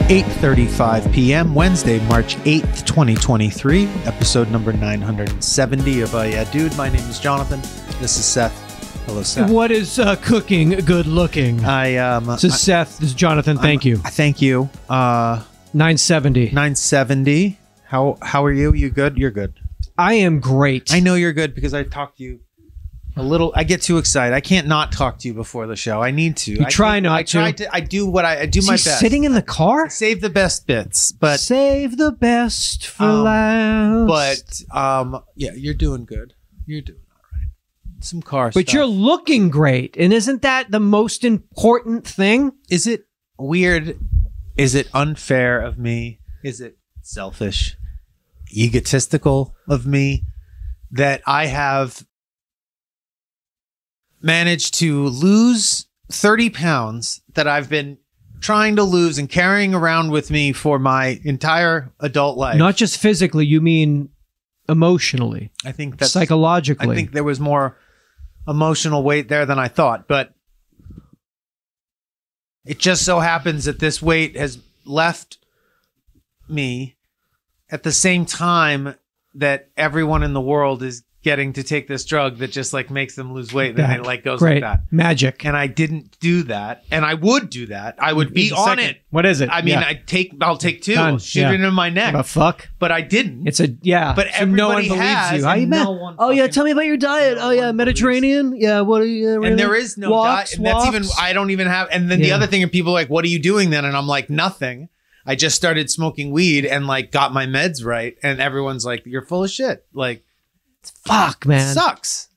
8:35 p.m. Wednesday, March 8th, 2023, episode number 970 of Yeah Dude. My name is Jonathan. This is Seth. Hello, Seth. What is cooking good looking? This is Seth. This is Jonathan. Thank you. Thank you. 970. 970. How are you? You good? You're good. I am great. I know you're good because I talked to you a little. I get too excited. I can't not talk to you before the show. I need to. You try not to. I do what I do. Is my he best. Sitting in the car? Save the best bits, but save the best for last. But yeah, you're doing good. You're doing all right. Some car stuff. But you're looking great, and isn't that the most important thing? Is it weird? Is it unfair of me? Is it selfish, egotistical of me that I have managed to lose 30 pounds that I've been trying to lose and carrying around with me for my entire adult life? Not just physically, you mean emotionally. I think that's psychologically. I think there was more emotional weight there than I thought, but it just so happens that this weight has left me at the same time that everyone in the world is getting to take this drug that just like makes them lose weight. Then it like goes Great. like that. Magic. And I didn't do that. And I would do that. I would be on it. What is it? I mean, Yeah. I'll take two. Done. Shoot Yeah. it in my neck. The fuck? But I didn't. It's a But so no one everybody believes has, you. How you and met? no one Oh yeah, fucking- tell me about your diet. no Oh yeah, one Mediterranean. Yeah, what are you? And there is no walks, diet. And that's even, walks? I don't even have. And then the Yeah. other thing are people are like, what are you doing then? And I'm like, nothing. I just started smoking weed and like got my meds right. And everyone's like, you're full of shit. Like, Fuck, man. sucks.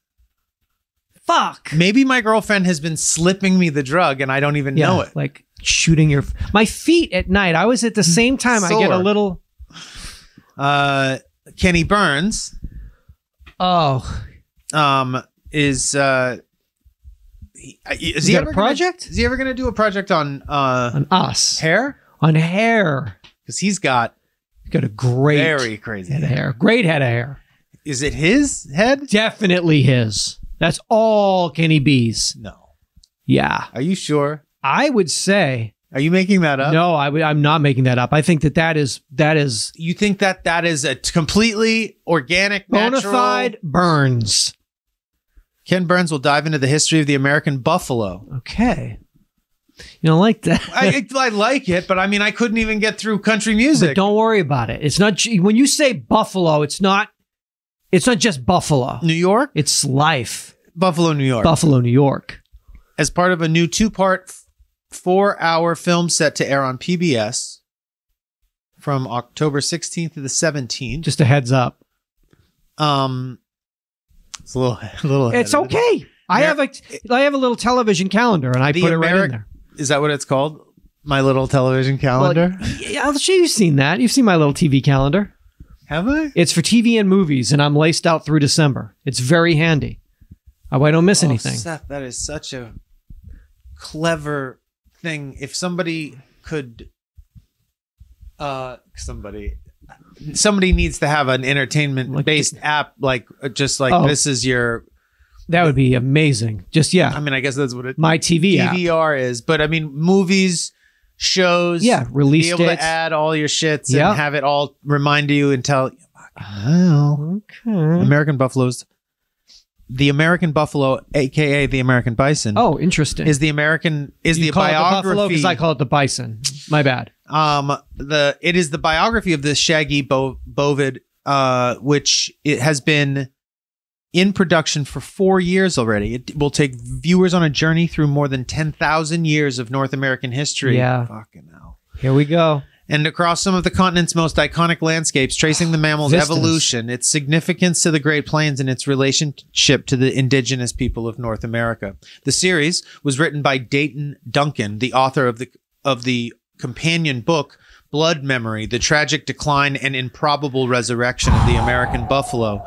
Fuck. Maybe my girlfriend has been slipping me the drug and I don't even know it. Like shooting my feet at night. I was at the same time. I get a Sore. little. Kenny Burns Oh, is is he got a project? Is he ever going to do a project on us hair? on hair. Because he's got Got a great very crazy head of hair. Great head of hair. Is it his head? Definitely his. That's all Kenny B's. No. Yeah, Are you sure? I would say. Are you making that up? No, I'm not making that up. I think that is You think that is a completely organic, bona natural... fide Burns. Ken Burns will dive into the history of the American buffalo. Okay. You don't like that? I like it, but I mean, I couldn't even get through country music. But don't worry about it. It's not when you say buffalo. It's not just buffalo. New York? It's life. Buffalo, New York. Buffalo, New York. As part of a new 2-part, 4-hour film set to air on PBS from October 16th to the 17th. Just a heads up. It's a little ahead It's of it. okay. I have a little television calendar, and I put it right in there. Is that what it's called? My little television calendar? Well, yeah, I'm sure you've seen that. You've seen my little TV calendar. Have I? It's for TV and movies, and I'm laced out through December. It's very handy. I don't miss anything. Seth, that is such a clever thing. If somebody could, somebody needs to have an entertainment-based app, this is your. That would be amazing. Just I mean, I guess that's what it. my TV app. DVR is, but I mean, movies, shows. Yeah, release be able dates. to add all your shits Yep. and have it all remind you and tell. Oh, Okay. American buffaloes. The American buffalo, aka the American bison. Oh, interesting. Is the You call it the buffalo biography? because I call it the bison. My bad. It is the biography of this shaggy bovid, which it has been in production for 4 years already. It will take viewers on a journey through more than 10,000 years of North American history. Yeah. Fucking hell. Here we go. And across some of the continent's most iconic landscapes, tracing the mammal's Vistas. evolution, its significance to the Great Plains, and its relationship to the indigenous people of North America. The series was written by Dayton Duncan, the author of the companion book, Blood Memory, The Tragic Decline and Improbable Resurrection of the American Buffalo,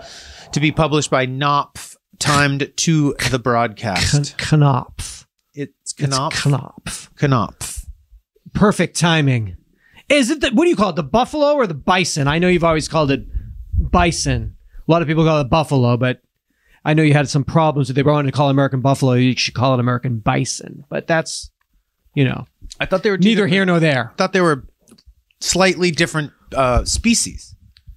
to be published by Knopf, timed to the broadcast. Knopf. It's Knopf? Knopf. Knopf. Perfect timing. Is it what do you call it? The buffalo or the bison? I know you've always called it bison. A lot of people call it buffalo, but I know you had some problems. If they wanted to call it American buffalo, you should call it American bison. But that's, I thought they were neither here nor there. I thought they were slightly different species.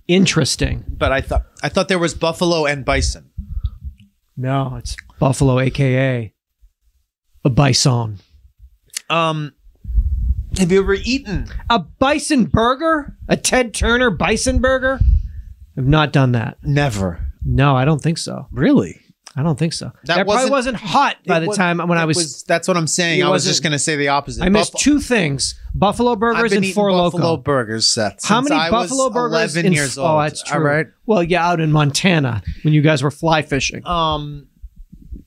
Interesting. But I thought there was buffalo and bison. No, it's buffalo, aka a bison. Have you ever eaten a bison burger? A Ted Turner bison burger? I've not done that. Never. No, I don't think so. Really? I don't think so. That probably wasn't hot by the time when I was. That's what I'm saying. I was just going to say the opposite. I missed two things: Buffalo burgers and Four Loko. Buffalo burgers, Seth. How many Buffalo burgers? 11 years old. Oh, that's true. All right. Well, yeah, out in Montana when you guys were fly fishing. A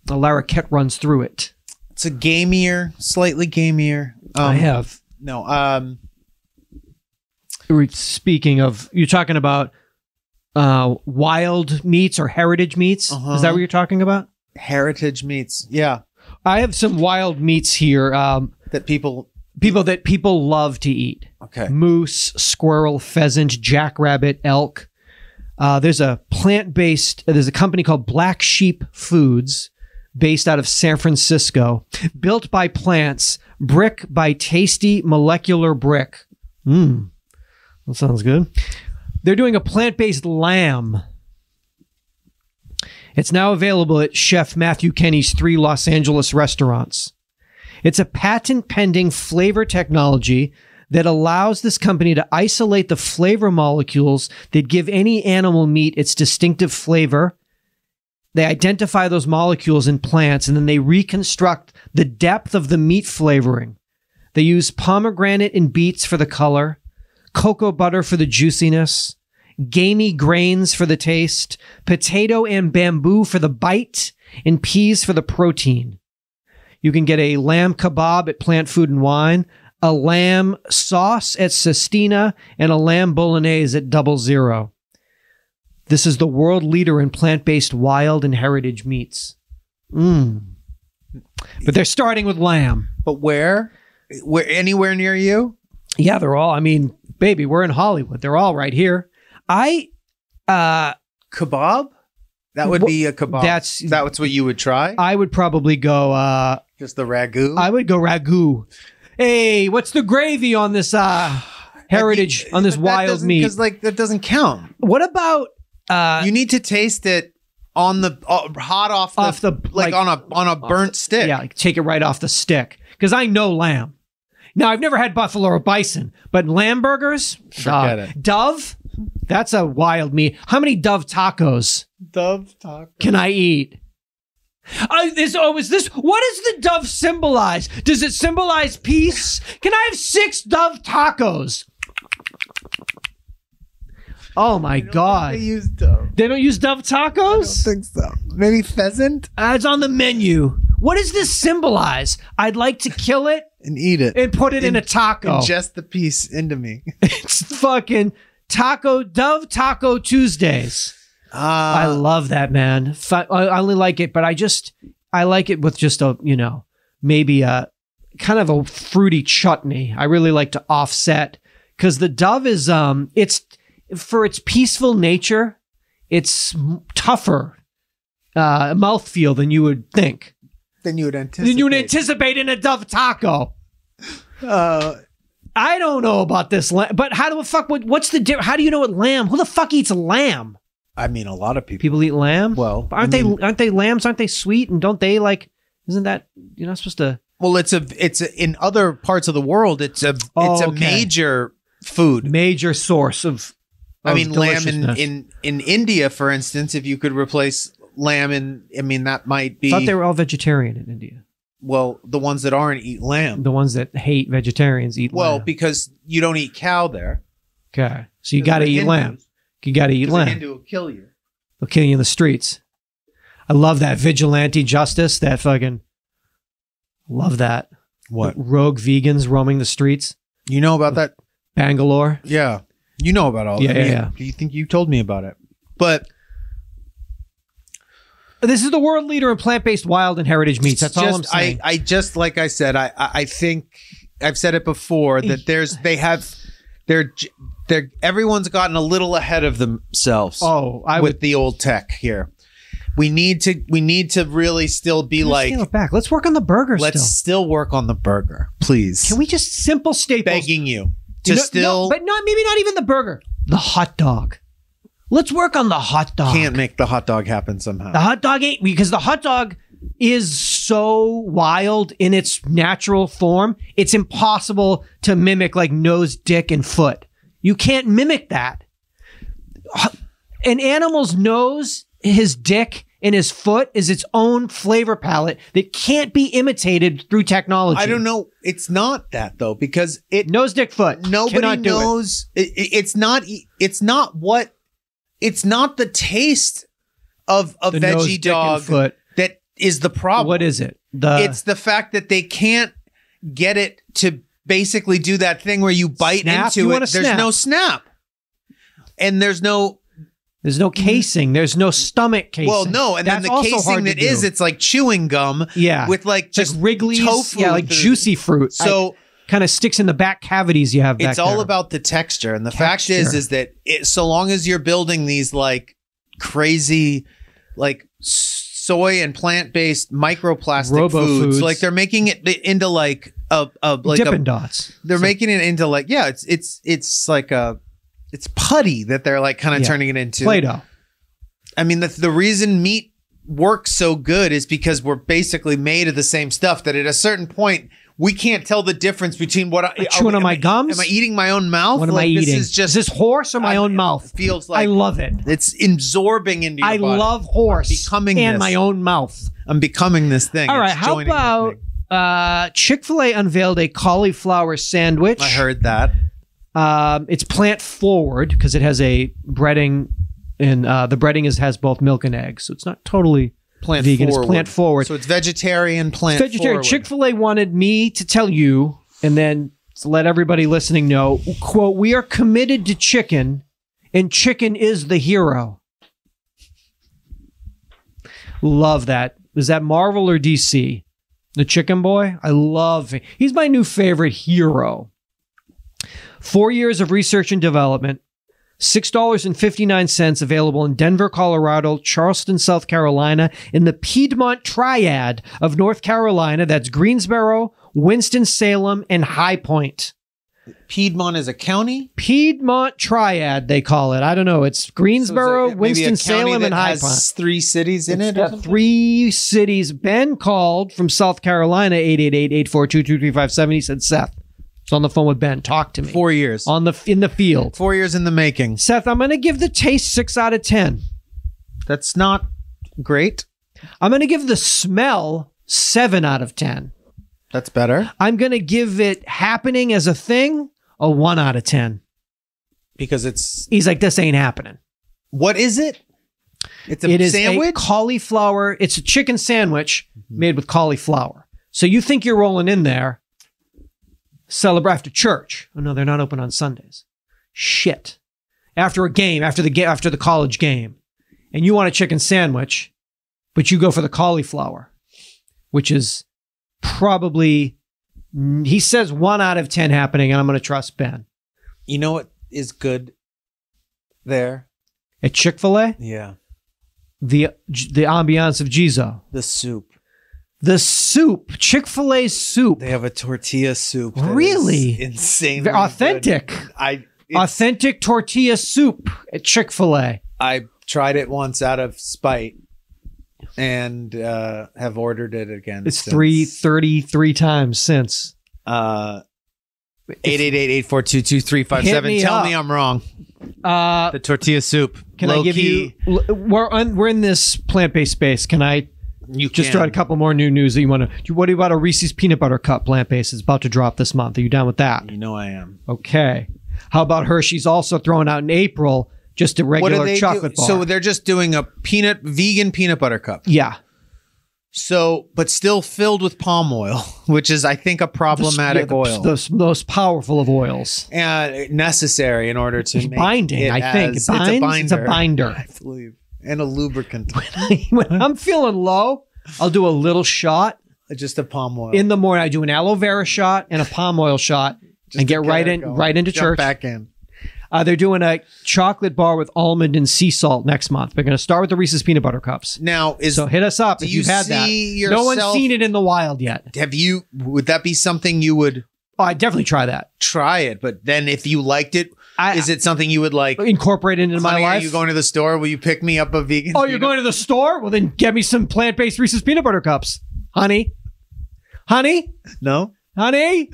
Larroquette runs through it. It's a gamier, slightly gamier. I have no. Speaking of, you're talking about wild meats or heritage meats. Is that what you're talking about? Heritage meats. Yeah. I have some wild meats here that people love to eat. Okay. Moose, squirrel, pheasant, jackrabbit, elk. There's a there's a company called Black Sheep Foods based out of San Francisco, built by plants, brick by tasty molecular brick. That sounds good. They're doing a plant-based lamb. It's now available at Chef Matthew Kenny's 3 Los Angeles restaurants. It's a patent-pending flavor technology that allows this company to isolate the flavor molecules that give any animal meat its distinctive flavor. They identify those molecules in plants, and then they reconstruct the depth of the meat flavoring. They use pomegranate and beets for the color, cocoa butter for the juiciness, gamey grains for the taste, potato and bamboo for the bite, and peas for the protein. You can get a lamb kebab at Plant Food and Wine, a lamb sauce at Sestina, and a lamb bolognese at 00. This is the world leader in plant-based wild and heritage meats. But they're starting with lamb. But where? Anywhere near you? Yeah, they're all, baby, we're in Hollywood. They're all right here. Kebab? That would be a kebab. That's what you would try? I would probably go... just the ragu? I would go ragu. Hey, what's the gravy on this heritage, on this wild meat? Because that doesn't count. What about... you need to taste it on the hot off the on a burnt stick. Yeah, take it right off the stick. Because I know lamb. Now, I've never had buffalo or bison, but lamb burgers? Forget it. Dove? That's a wild meat. How many Dove tacos? Can I eat? What does the dove symbolize? Does it symbolize peace? Can I have 6 Dove tacos? Oh my God. They use dove. They don't use Dove tacos? I don't think so. Maybe pheasant? It's on the menu. What does this symbolize? I'd like to kill it and eat it and put it in a taco. Ingest the piece into me. It's fucking Dove Taco Tuesdays. I love that, man. I only like it, but I like it with just maybe a kind of a fruity chutney. I really like to offset because the Dove is, it's for its peaceful nature, it's tougher mouthfeel than you would think. Than you would anticipate in a Dove taco. I don't know about this lamb, but what's the difference? How do you know what lamb? Who the fuck eats lamb? A lot of people. People eat lamb? Well, aren't they lambs? Aren't they sweet? And don't they isn't that, you're not supposed to? Well, it's in other parts of the world, it's a major food. Major source of lamb in India, for instance, if you could replace lamb that might be. I thought they were all vegetarian in India. Well, the ones that aren't eat lamb. The ones that hate vegetarians eat lamb. Well, because you don't eat cow there. Okay. So you got to eat lamb. You got to eat lamb. The Hindu will kill you. They'll kill you in the streets. I love that vigilante justice. Love that. What? Rogue vegans roaming the streets. You know about that? Bangalore. Yeah. You know about all that. Yeah. Do you think you told me about it? But this is the world leader in plant-based wild and heritage meats. That's all I'm saying. I just, like I said, I think I've said it before that everyone's gotten a little ahead of themselves. With the old tech here. We need to really still be scale it back. Let's work on the burger. Let's still work on the burger, please. Can we just simple staples? Begging you. but maybe not even the burger. The hot dog. Let's work on the hot dog. Can't make the hot dog happen somehow. The hot dog ain't, because the hot dog is so wild in its natural form. It's impossible to mimic like nose, dick, and foot. You can't mimic that. An animal's nose, his dick, and his foot is its own flavor palette that can't be imitated through technology. I don't know. It's not that though, because nose, dick, foot. Nobody knows. It's not the taste of a The veggie nose, dick, dog and foot. that is the problem. What is it? It's the fact that they can't get it to basically do that thing where you bite into it. There's no snap. And there's no casing. There's no stomach casing. Well, no, and then the casing that is, it's like chewing gum. Yeah, with like just like Wrigley's, tofu. yeah, like juicy fruit. So kind of sticks in the back cavities you have back it's all there. about the texture, and the fact is that so long as you're building these like crazy, like soy and plant-based microplastic foods, like they're making it into like a like Dippin' Dots. They're making it into like it's like it's putty that they're like kind of turning it into Play-Doh. I mean, the reason meat works so good is because we're basically made of the same stuff that at a certain point we can't tell the difference between what chewing on my gums. Am I eating my own mouth? What am I eating? Is this horse or my own mouth? Feels like I love it. It's absorbing into your body. I love horse and my own mouth. I'm becoming this thing. All right, how about Chick-fil-A unveiled a cauliflower sandwich? I heard that. It's plant forward because it has a breading, and the breading has both milk and eggs, so it's not totally plant vegan. Forward. It's plant forward. So it's vegetarian, plant forward. Chick-fil-A wanted me to tell you, and then to let everybody listening know, quote, "We are committed to chicken, and chicken is the hero." Love that. Is that Marvel or DC? The Chicken Boy? I love him. He's my new favorite hero. 4 years of research and development, $6.59 available in Denver, Colorado, Charleston, South Carolina, in the Piedmont Triad of North Carolina. That's Greensboro, Winston-Salem, and High Point. Piedmont is a county? Piedmont Triad, they call it. I don't know. It's Greensboro, Winston-Salem, and High Point. 3 cities in it? It's got 3 cities. Ben called from South Carolina, 888-842-2357. He said, Seth, it's on the phone with Ben. Talk to me. 4 years. In the field. 4 years in the making. Seth, I'm going to give the taste 6 out of 10. That's not great. I'm going to give the smell 7 out of 10. That's better. I'm going to give it happening as a thing a 1 out of 10. Because he's like, this ain't happening. What is it? It is sandwich? A cauliflower. It's a chicken sandwich made with cauliflower. So you think you're rolling in there, celebrate after church. Oh no, they're not open on Sundays. Shit. After a game, after the college game, and you want a chicken sandwich, but you go for the cauliflower, which is probably, he says 1 out of 10 happening, and I'm going to trust Ben. You know what is good there? At Chick-fil-A? Yeah. The ambiance of Jizo. The soup. The soup. Chick-fil-A soup. They have a tortilla soup. Really? Insanely authentic. Good. Authentic tortilla soup at Chick-fil-A. I tried it once out of spite and have ordered it again. It's 333 times since. 888-842-2357. Tell me I'm wrong. The tortilla soup. Can I give you? We're in this plant-based space. Can I? You just throw out a couple more new news that you want to. What about a Reese's peanut butter cup plant-based? It's about to drop this month. Are you down with that? You know I am. Okay. How about Hershey's also throwing out in April just a regular chocolate bar? So they're just doing a vegan peanut butter cup. Yeah. So, but still filled with palm oil, which is, I think, a problematic oil. The most powerful of oils. And necessary in order to make binding, it I think. It's a binder. It's a binder. I believe. And a lubricant. When I'm feeling low, I'll do a little shot. Just a palm oil. In the morning, I do an aloe vera shot and a palm oil shot and get right into church. Back in. They're doing a chocolate bar with almond and sea salt next month. They're going to start with the Reese's peanut butter cups. Now, so hit us up if you've had that. No one's seen it in the wild yet. Would that be something you would Oh, I'd definitely try that. Try it, but then if you liked it, is it something you would like incorporate into my life? Are you going to the store? Will you pick me up a vegan? Oh, you're going to the store? Well, then get me some plant-based Reese's peanut butter cups, honey. Honey? No, honey.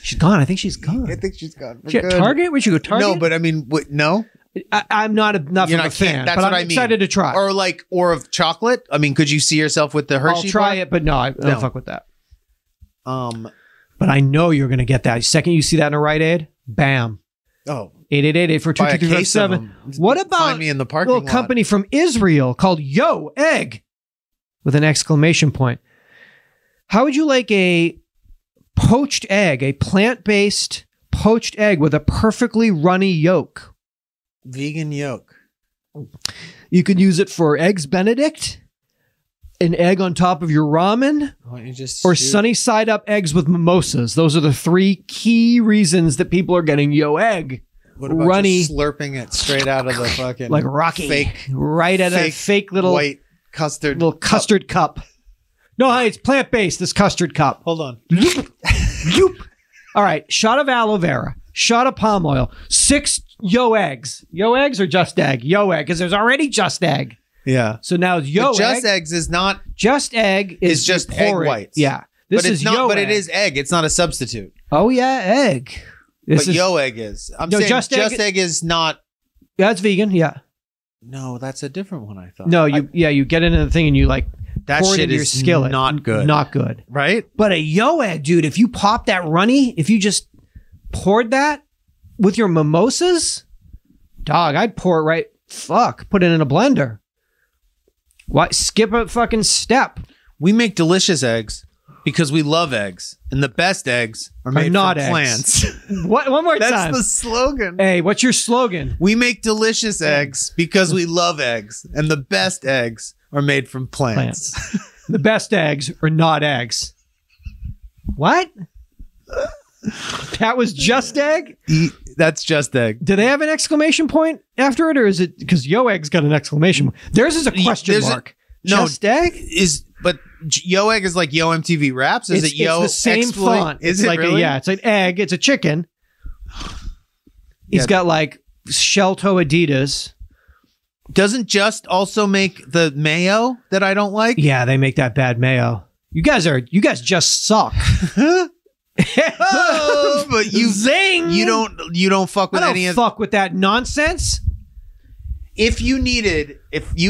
She's gone. I think she's gone. I think she's gone. She at Target? We should go Target. No, but I mean, no. I'm not enough of a fan. That's but what I'm I mean. excited to try. Or of chocolate. I mean, could you see yourself with the Hershey? I'll try it, but no, I don't fuck with that. But I know you're going to get that. The second you see that in a Rite Aid, bam. Oh. 888-842-2357. What about find me in the parking little company from Israel called Yo Egg with an exclamation point? How would you like a poached egg, a plant-based poached egg with a perfectly runny yolk? Vegan yolk. You could use it for Eggs Benedict, an egg on top of your ramen, or sunny side up eggs with mimosas. Those are the 3 key reasons that people are getting Yo Egg. What about runny, just slurping it straight out of the fucking like Rocky, fake, right at a fake little white custard, little custard cup. No, honey, it's plant based. This custard cup. Hold on. All right, shot of aloe vera, shot of palm oil, 6 Yo Eggs. Yo Eggs or Just Egg? Yo Egg, because there's already Just Egg. Yeah. So now it's Yo Egg. Just Eggs is not. Just Egg is just egg whites. Yeah. This is not, Yo but Egg. It is egg. It's not a substitute. Oh yeah, egg. But Yo Egg is. I'm saying Just Egg is not. Yeah, it's vegan. Yeah. No, that's a different one. I thought. No, you get into the thing and you like that pour shit it into your skillet. Not good. Not good. Right. But a Yo Egg, dude. If you pop that runny, if you just poured that with your mimosas, dog, I'd pour it right. Fuck, put it in a blender. Why skip a fucking step? We make delicious eggs because we love eggs, and the best eggs are made not from eggs. plants. What? One more time. That's the slogan. Hey, what's your slogan? We make delicious eggs because we love eggs, and the best eggs are made from plants. The best eggs are not eggs. What? That was Just Egg? That's Just Egg. Do they have an exclamation point after it, or is it because Yo Egg's got an exclamation point? Theirs is a question mark. Just Egg but Yo Egg is like Yo MTV Raps. Is it Yo? It's the same font. Is it's it like really? Yeah, it's an egg. It's a chicken. He's got like shell toe Adidas. Doesn't Just also make the mayo that I don't like? Yeah, they make that bad mayo. You guys just suck. Oh, but you zing. You don't fuck with any of. Fuck with that nonsense. If you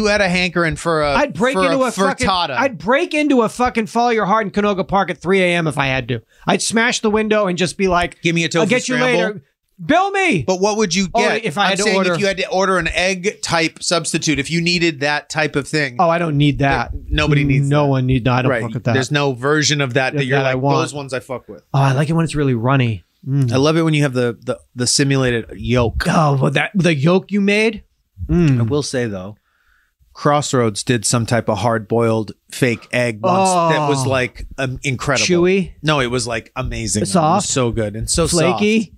had a hankering for a, I'd break into a frittata. I'd break into a fucking Follow Your Heart in Canoga Park at 3 a.m. if I had to. I'd smash the window and just be like, "Give me a tofu I'll get scramble. You later. Bill me." But what would you get if I had to order? If you had to order an egg type substitute, if you needed that type of thing. Oh, I don't need that. Nobody needs. No that. one needs. No, I don't fuck with that. There's no version of that you're like. Those ones I fuck with. Oh, I like it when it's really runny. I love it when you have the simulated yolk. Oh, well, the yolk you made. I will say though, Crossroads did some type of hard-boiled fake egg once that was like incredible. Chewy? No, it was like amazing. Soft? It was so good and so flaky. Soft.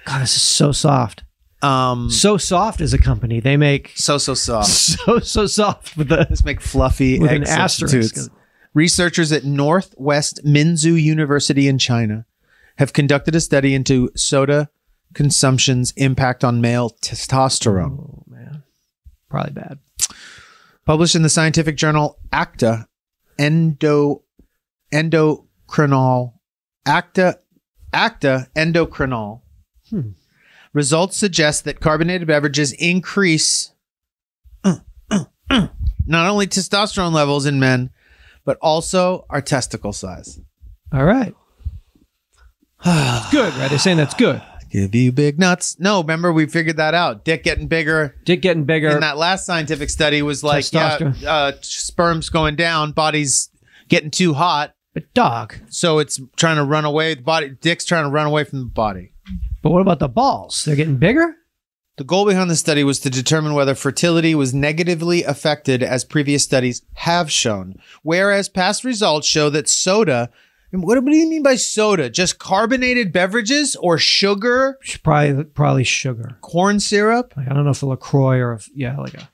God, this is so soft. So Soft is a company. They make so soft. So soft with the Let's make fluffy with egg an asterisk. substitutes. Researchers at Northwest Minzu University in China have conducted a study into soda consumption's impact on male testosterone. Oh man, probably bad. Published in the scientific journal Acta Endocrinal. Acta Endocrinal. Results suggest that carbonated beverages increase not only testosterone levels in men, but also our testicle size. All right. Good, right? They're saying that's good. Give you big nuts. No, remember we figured that out. Dick getting bigger. In that last scientific study was like, sperm's going down, body's getting too hot. But dog. So it's trying to run away. Dick's trying to run away from the body. But what about the balls? They're getting bigger? The goal behind the study was to determine whether fertility was negatively affected, as previous studies have shown. Whereas past results show that soda, what do you mean by soda? Just carbonated beverages or sugar? Probably sugar. Corn syrup? Like, I don't know if a LaCroix or like a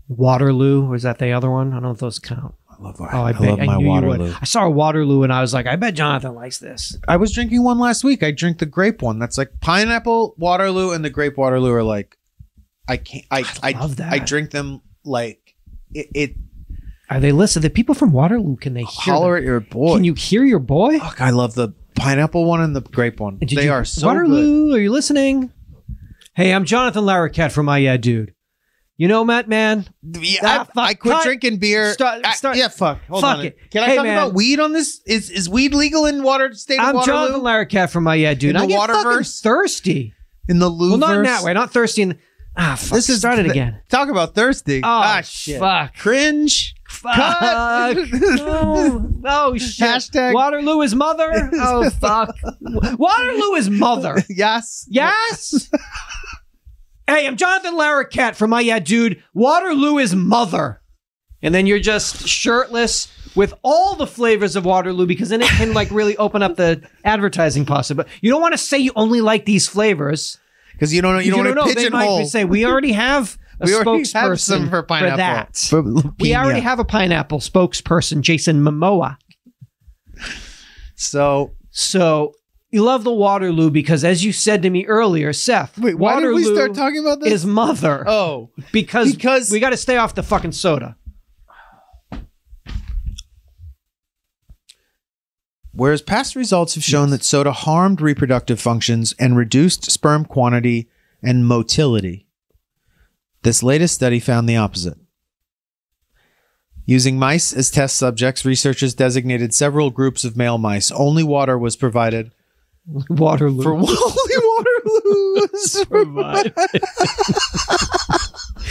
Waterloo. Or is that the other one? I don't know if those count. I bet I knew you would. I saw a Waterloo and I was like, I bet Jonathan likes this. I was drinking one last week. I drink the grape one. That's like pineapple Waterloo and the grape Waterloo are like, I can't. I love that. I drink them like it. Are they listening? The people from Waterloo, can they hear Holler them? at your boy. Can you hear your boy? Fuck, I love the pineapple one and the grape one. They are so Waterloo, good. are you listening? Hey, I'm Jonathan Larroquette from My Yeah Dude. You know, Matt, man. Yeah, I quit drinking beer. Yeah, fuck. Hold on. It. Can I talk about weed on this? Is weed legal in state of Waterloo? I'm Jonathan Larroquette from My Yeah Dude. In the Waterverse? Thirsty. In the Louverse? Well, not in that way. Not thirsty. Fuck. This is started again. Talk about thirsty. Shit. Fuck. Cringe. Fuck. Oh, shit. Hashtag. Waterloo is mother. Oh, fuck. Waterloo is mother. Yes. Yes. Hey, I'm Jonathan Larroquette from My Yeah Dude. Waterloo is mother. And then you're just shirtless with all the flavors of Waterloo because then it can like really open up the advertising possibility. But you don't want to say you only like these flavors. Because you don't want to pigeonhole. They might say, we already have a spokesperson for pineapple. that. We already have a pineapple spokesperson, Jason Momoa. So you love the Waterloo because, as you said to me earlier, Seth, wait, why Waterloo did we start talking about this? Is mother. Oh. Because we got to stay off the fucking soda. Whereas past results have shown that soda harmed reproductive functions and reduced sperm quantity and motility, this latest study found the opposite. Using mice as test subjects, researchers designated several groups of male mice. Only water was provided. Waterloo. Only Waterloo was provided.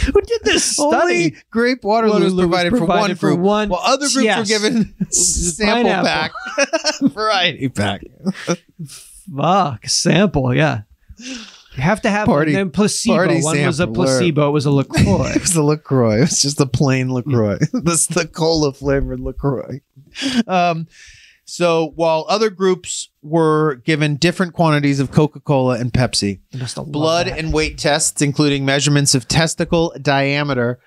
Who did this study? Only grape Waterloo was provided for one group, while other groups were given sample pack, variety pack. Fuck, sample, yeah. You have to have then placebo. One was a placebo. It was a LaCroix. It was a LaCroix. It was just a plain LaCroix. This the cola flavored LaCroix. So while other groups were given different quantities of Coca-Cola and Pepsi, blood and weight tests, including measurements of testicle diameter,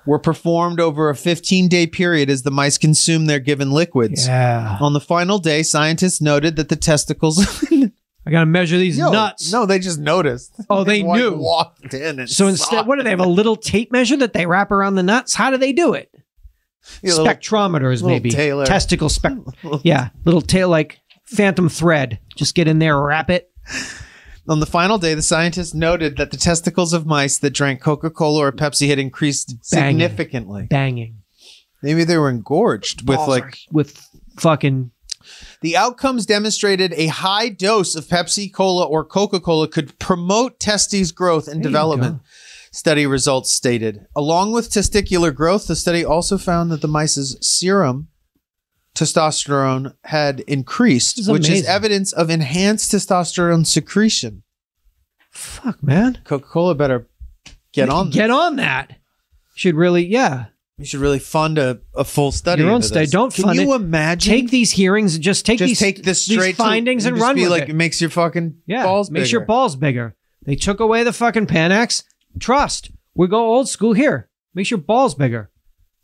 were performed over a 15-day period as the mice consumed their given liquids. Yeah. On the final day, scientists noted that the testicles... I got to measure these nuts. No, they just noticed. Oh, they knew. Walked in and so instead, what do they have? A little tape measure that they wrap around the nuts? How do they do it? Spectrometers, maybe. Tailor. Testicle yeah, little tail like phantom thread. Just get in there, wrap it. On the final day, the scientists noted that the testicles of mice that drank Coca-Cola or Pepsi had increased significantly. Banging. Maybe they were engorged with fucking... The outcomes demonstrated a high dose of Pepsi, Cola, or Coca-Cola could promote testes growth and development. Study results stated. Along with testicular growth, the study also found that the mice's serum testosterone had increased, which is evidence of enhanced testosterone secretion. Fuck, man. Coca-Cola better get on that. Should really, You should really fund a full study. Your own study. Don't fund it. Can you imagine? Take these hearings and take these findings and run with it. It makes your fucking balls bigger. Makes your balls bigger. They took away the fucking Panax. Trust. We go old school here. Makes your balls bigger.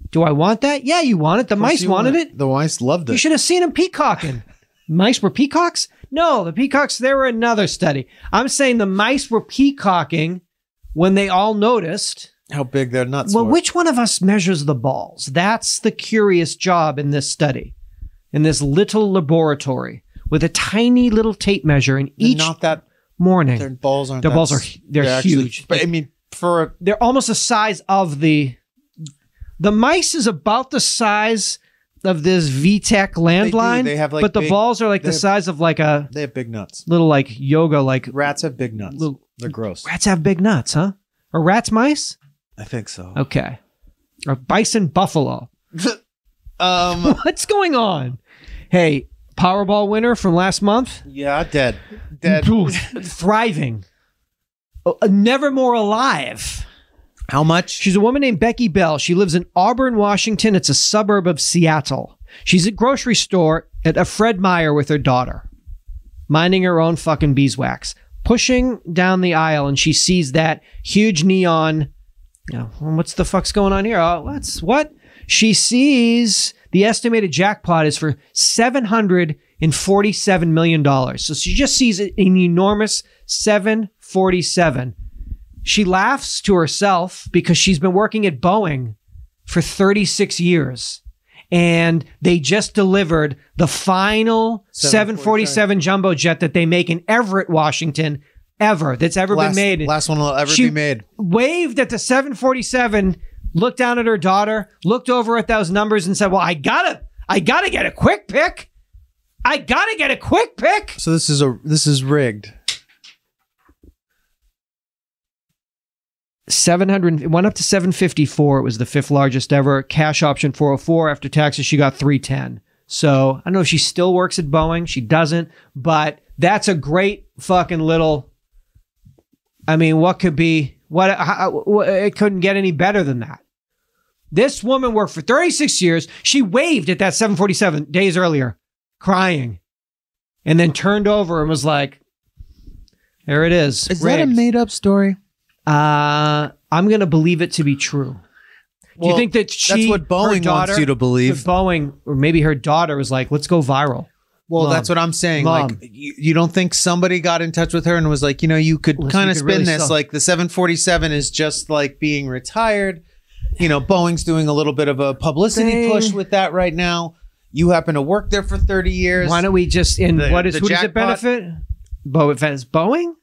Do I want that? Yeah, you want it. The mice wanted it. The mice loved it. You should have seen them peacocking. Mice were peacocks? No, the peacocks, they were another study. I'm saying the mice were peacocking when they all noticed how big their nuts were. Well, which one of us measures the balls? That's the curious job in this study, in this little laboratory with a tiny little tape measure in each morning. Their balls aren't. Their balls are they're huge. Actually, but I mean, they're almost the size of the mice is about the size of this VTech landline. They have like, but the balls are like the size of like a. They have big nuts. Little like yoga like. Rats have big nuts. They're gross. Rats have big nuts, huh? Are rats mice? I think so. Okay. Or bison buffalo. What's going on? Hey, Powerball winner from last month? Yeah, dead. Thriving. Never more alive. How much? She's a woman named Becky Bell. She lives in Auburn, Washington. It's a suburb of Seattle. She's at grocery store at a Fred Meyer with her daughter, minding her own fucking beeswax. Pushing down the aisle, and she sees that huge neon. What's the fuck's going on here? What? She sees The estimated jackpot is for $747 million. So she just sees an enormous 747. She laughs to herself because she's been working at Boeing for 36 years. And they just delivered the final 747 jumbo jet that they make in Everett, Washington, that's ever been made. Last one will ever be made. Waved at the 747, looked down at her daughter, looked over at those numbers and said, well, I gotta get a quick pick. I gotta get a quick pick. So this is rigged. 700, it went up to 754. It was the 5th largest ever. Cash option 404. After taxes, she got 310. So I don't know if she still works at Boeing. She doesn't, but that's a great fucking little. I mean, what could be? It couldn't get any better than that. This woman worked for 36 years. She waved at that 747 days earlier, crying, and then turned over and was like, "There it is." Is that a made-up story? I'm going to believe it to be true. Do you think that that's what Boeing wants you to believe? Boeing, or maybe her daughter was like, let's go viral. Well, that's what I'm saying. Mom. Like, you don't think somebody got in touch with her and was like, you could kind of spin really this. Like the 747 is just like being retired. Boeing's doing a little bit of a publicity push with that right now. You happen to work there for 30 years. Why don't we just, who does it benefit? Boeing?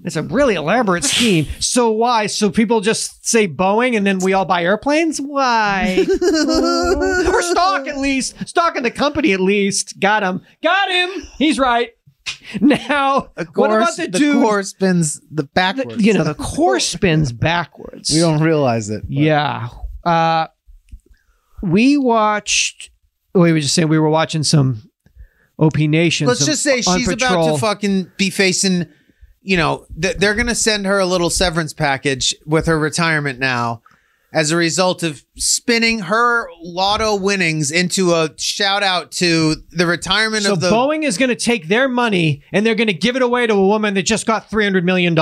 It's a really elaborate scheme. So why? So people just say Boeing and then we all buy airplanes? Why? Or stock at least. Stock in the company at least. Got him. He's right. Now, what about the dude? The core spins backwards. The core spins backwards. We don't realize it. But. Yeah. We were watching some OP Nation. Let's just say she's about to fucking be facing... they're going to send her a little severance package with her retirement now as a result of spinning her lotto winnings into a shout out to the retirement of the... Boeing is going to take their money and they're going to give it away to a woman that just got $300 million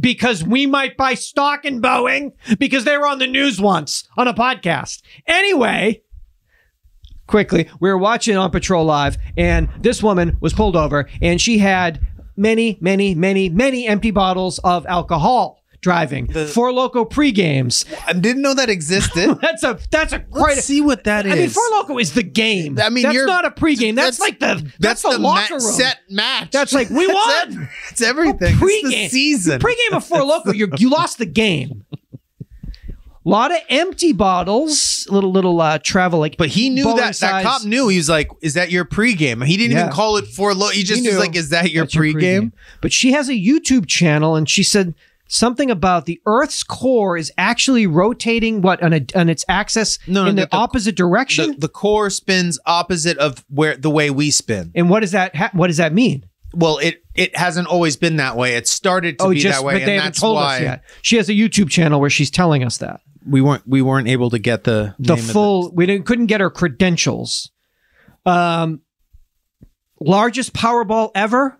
because we might buy stock in Boeing because they were on the news once on a podcast. Anyway... Quickly, we were watching On Patrol Live and this woman was pulled over and she had many empty bottles of alcohol driving. 4 Loko pre-games. I didn't know that existed. That's a Let's see what that is. I mean, 4 Loko is the game. I mean, that's not a pre-game. That's like the locker room. Set match. That's like, we won. It's everything. It's the season. Pre-game of 4 Loko, you lost the game. A lot of empty bottles, little travel like. But he knew that cop knew. He was like, "Is that your pregame?" He didn't even call it 4 Loko. He just was like, "Is that your pregame?" But she has a YouTube channel, and she said something about the Earth's core is actually rotating on its axis in the opposite direction. The core spins opposite of the way we spin. And what does that mean? Well, it hasn't always been that way. It started to be that way, but they haven't told us yet. She has a YouTube channel where she's telling us that. We weren't able to get the full. Couldn't get her credentials. Largest Powerball ever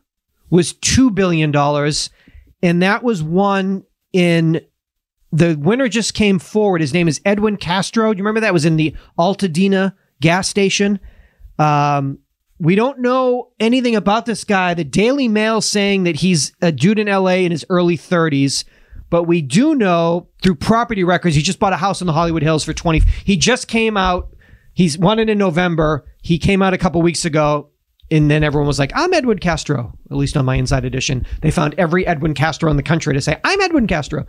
was $2 billion, and that was won in. The winner just came forward. His name is Edwin Castro. Do you remember that was in the Altadena gas station? We don't know anything about this guy. The Daily Mail saying that he's a dude in LA in his early 30s. But we do know through property records, he just bought a house in the Hollywood Hills for 20. He just came out. He's won it in November. He came out a couple weeks ago. And then everyone was like, I'm Edwin Castro. At least on my Inside Edition. They found every Edwin Castro in the country to say, I'm Edwin Castro.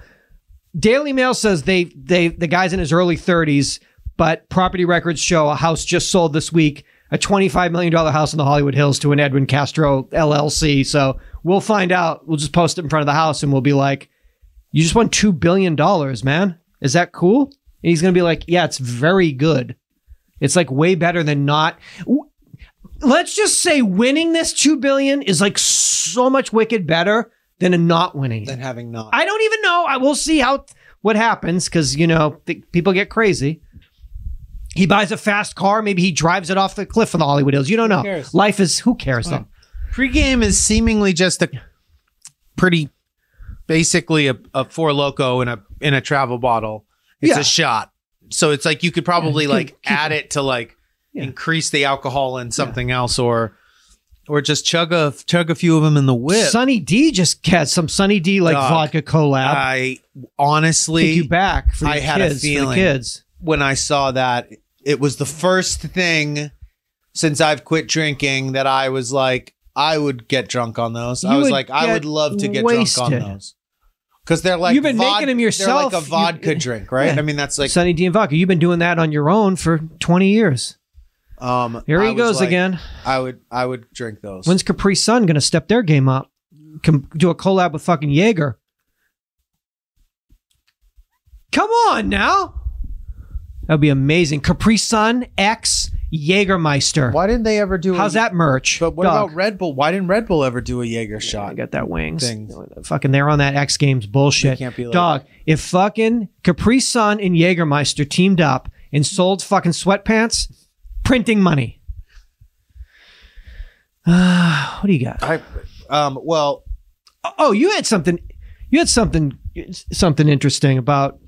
Daily Mail says the guy's in his early 30s, but property records show a house just sold this week, a $25 million house in the Hollywood Hills to an Edwin Castro LLC. So we'll find out. We'll just post it in front of the house and we'll be like, you just won $2 billion, man. Is that cool? And he's going to be like, yeah, it's very good. It's like way better than not. Let's just say winning this $2 billion is like so much wicked better than a not winning. Than having not. I don't even know. I will see what happens because, people get crazy. He buys a fast car. Maybe he drives it off the cliff in the Hollywood Hills. You don't know. Life is, who cares though? Pre-game is seemingly just a pretty... Basically a 4 Loko in a travel bottle. It's a shot. So it's like you could probably add it to increase the alcohol in something else, or just chug a few of them in the whip. Sunny D just had some Sunny D vodka collab. I honestly take you back for I your had kids, a feeling for the kids. When I saw that. It was the first thing since I've quit drinking that I was like, I would get drunk on those. I was like, I would love to get drunk on those. Because they're like, you've been making them yourself. They're like a vodka drink, right? Yeah. I mean, that's like Sunny D and vodka. You've been doing that on your own for 20 years. Here he goes again. I would drink those. When's Capri Sun going to step their game up? Do a collab with fucking Jaeger. Come on now. That'd be amazing. Capri Sun X Jägermeister. Why didn't they ever do? How's that merch? But what about Red Bull? Why didn't Red Bull ever do a Jaeger shot? I got that wings. Thing. Fucking, they're on that X Games bullshit. Can't be like dog. If fucking Capri Sun and Jägermeister teamed up and sold fucking sweatpants, printing money. What do you got? Well, oh, you had something. You had something interesting about.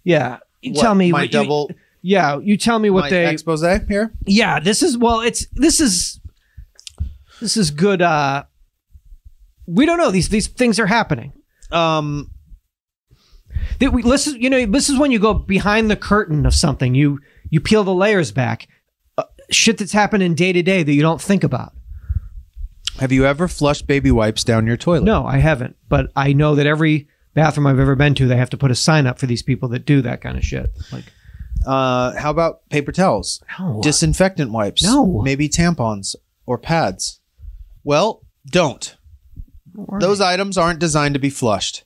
Yeah. You tell me my double. You tell me what they expose here. Yeah, this is good. We don't know these things are happening. This is when you go behind the curtain of something. You peel the layers back. Shit that's happening day to day that you don't think about. Have you ever flushed baby wipes down your toilet? No, I haven't. But I know that every bathroom I've ever been to, they have to put a sign up for these people that do that kind of shit. Like, how about paper towels? No. Disinfectant wipes? No. Maybe tampons or pads? Well, don't. Those items aren't designed to be flushed.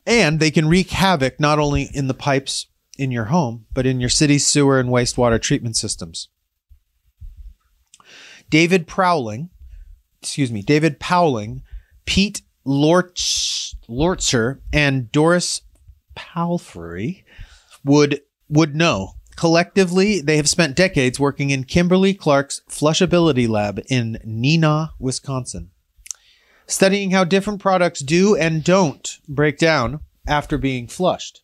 And they can wreak havoc not only in the pipes in your home, but in your city's sewer and wastewater treatment systems. David Powling, Pete Lortzer, and Doris Palfrey would know. Collectively, they have spent decades working in Kimberly Clark's Flushability Lab in Neenah, Wisconsin, studying how different products do and don't break down after being flushed.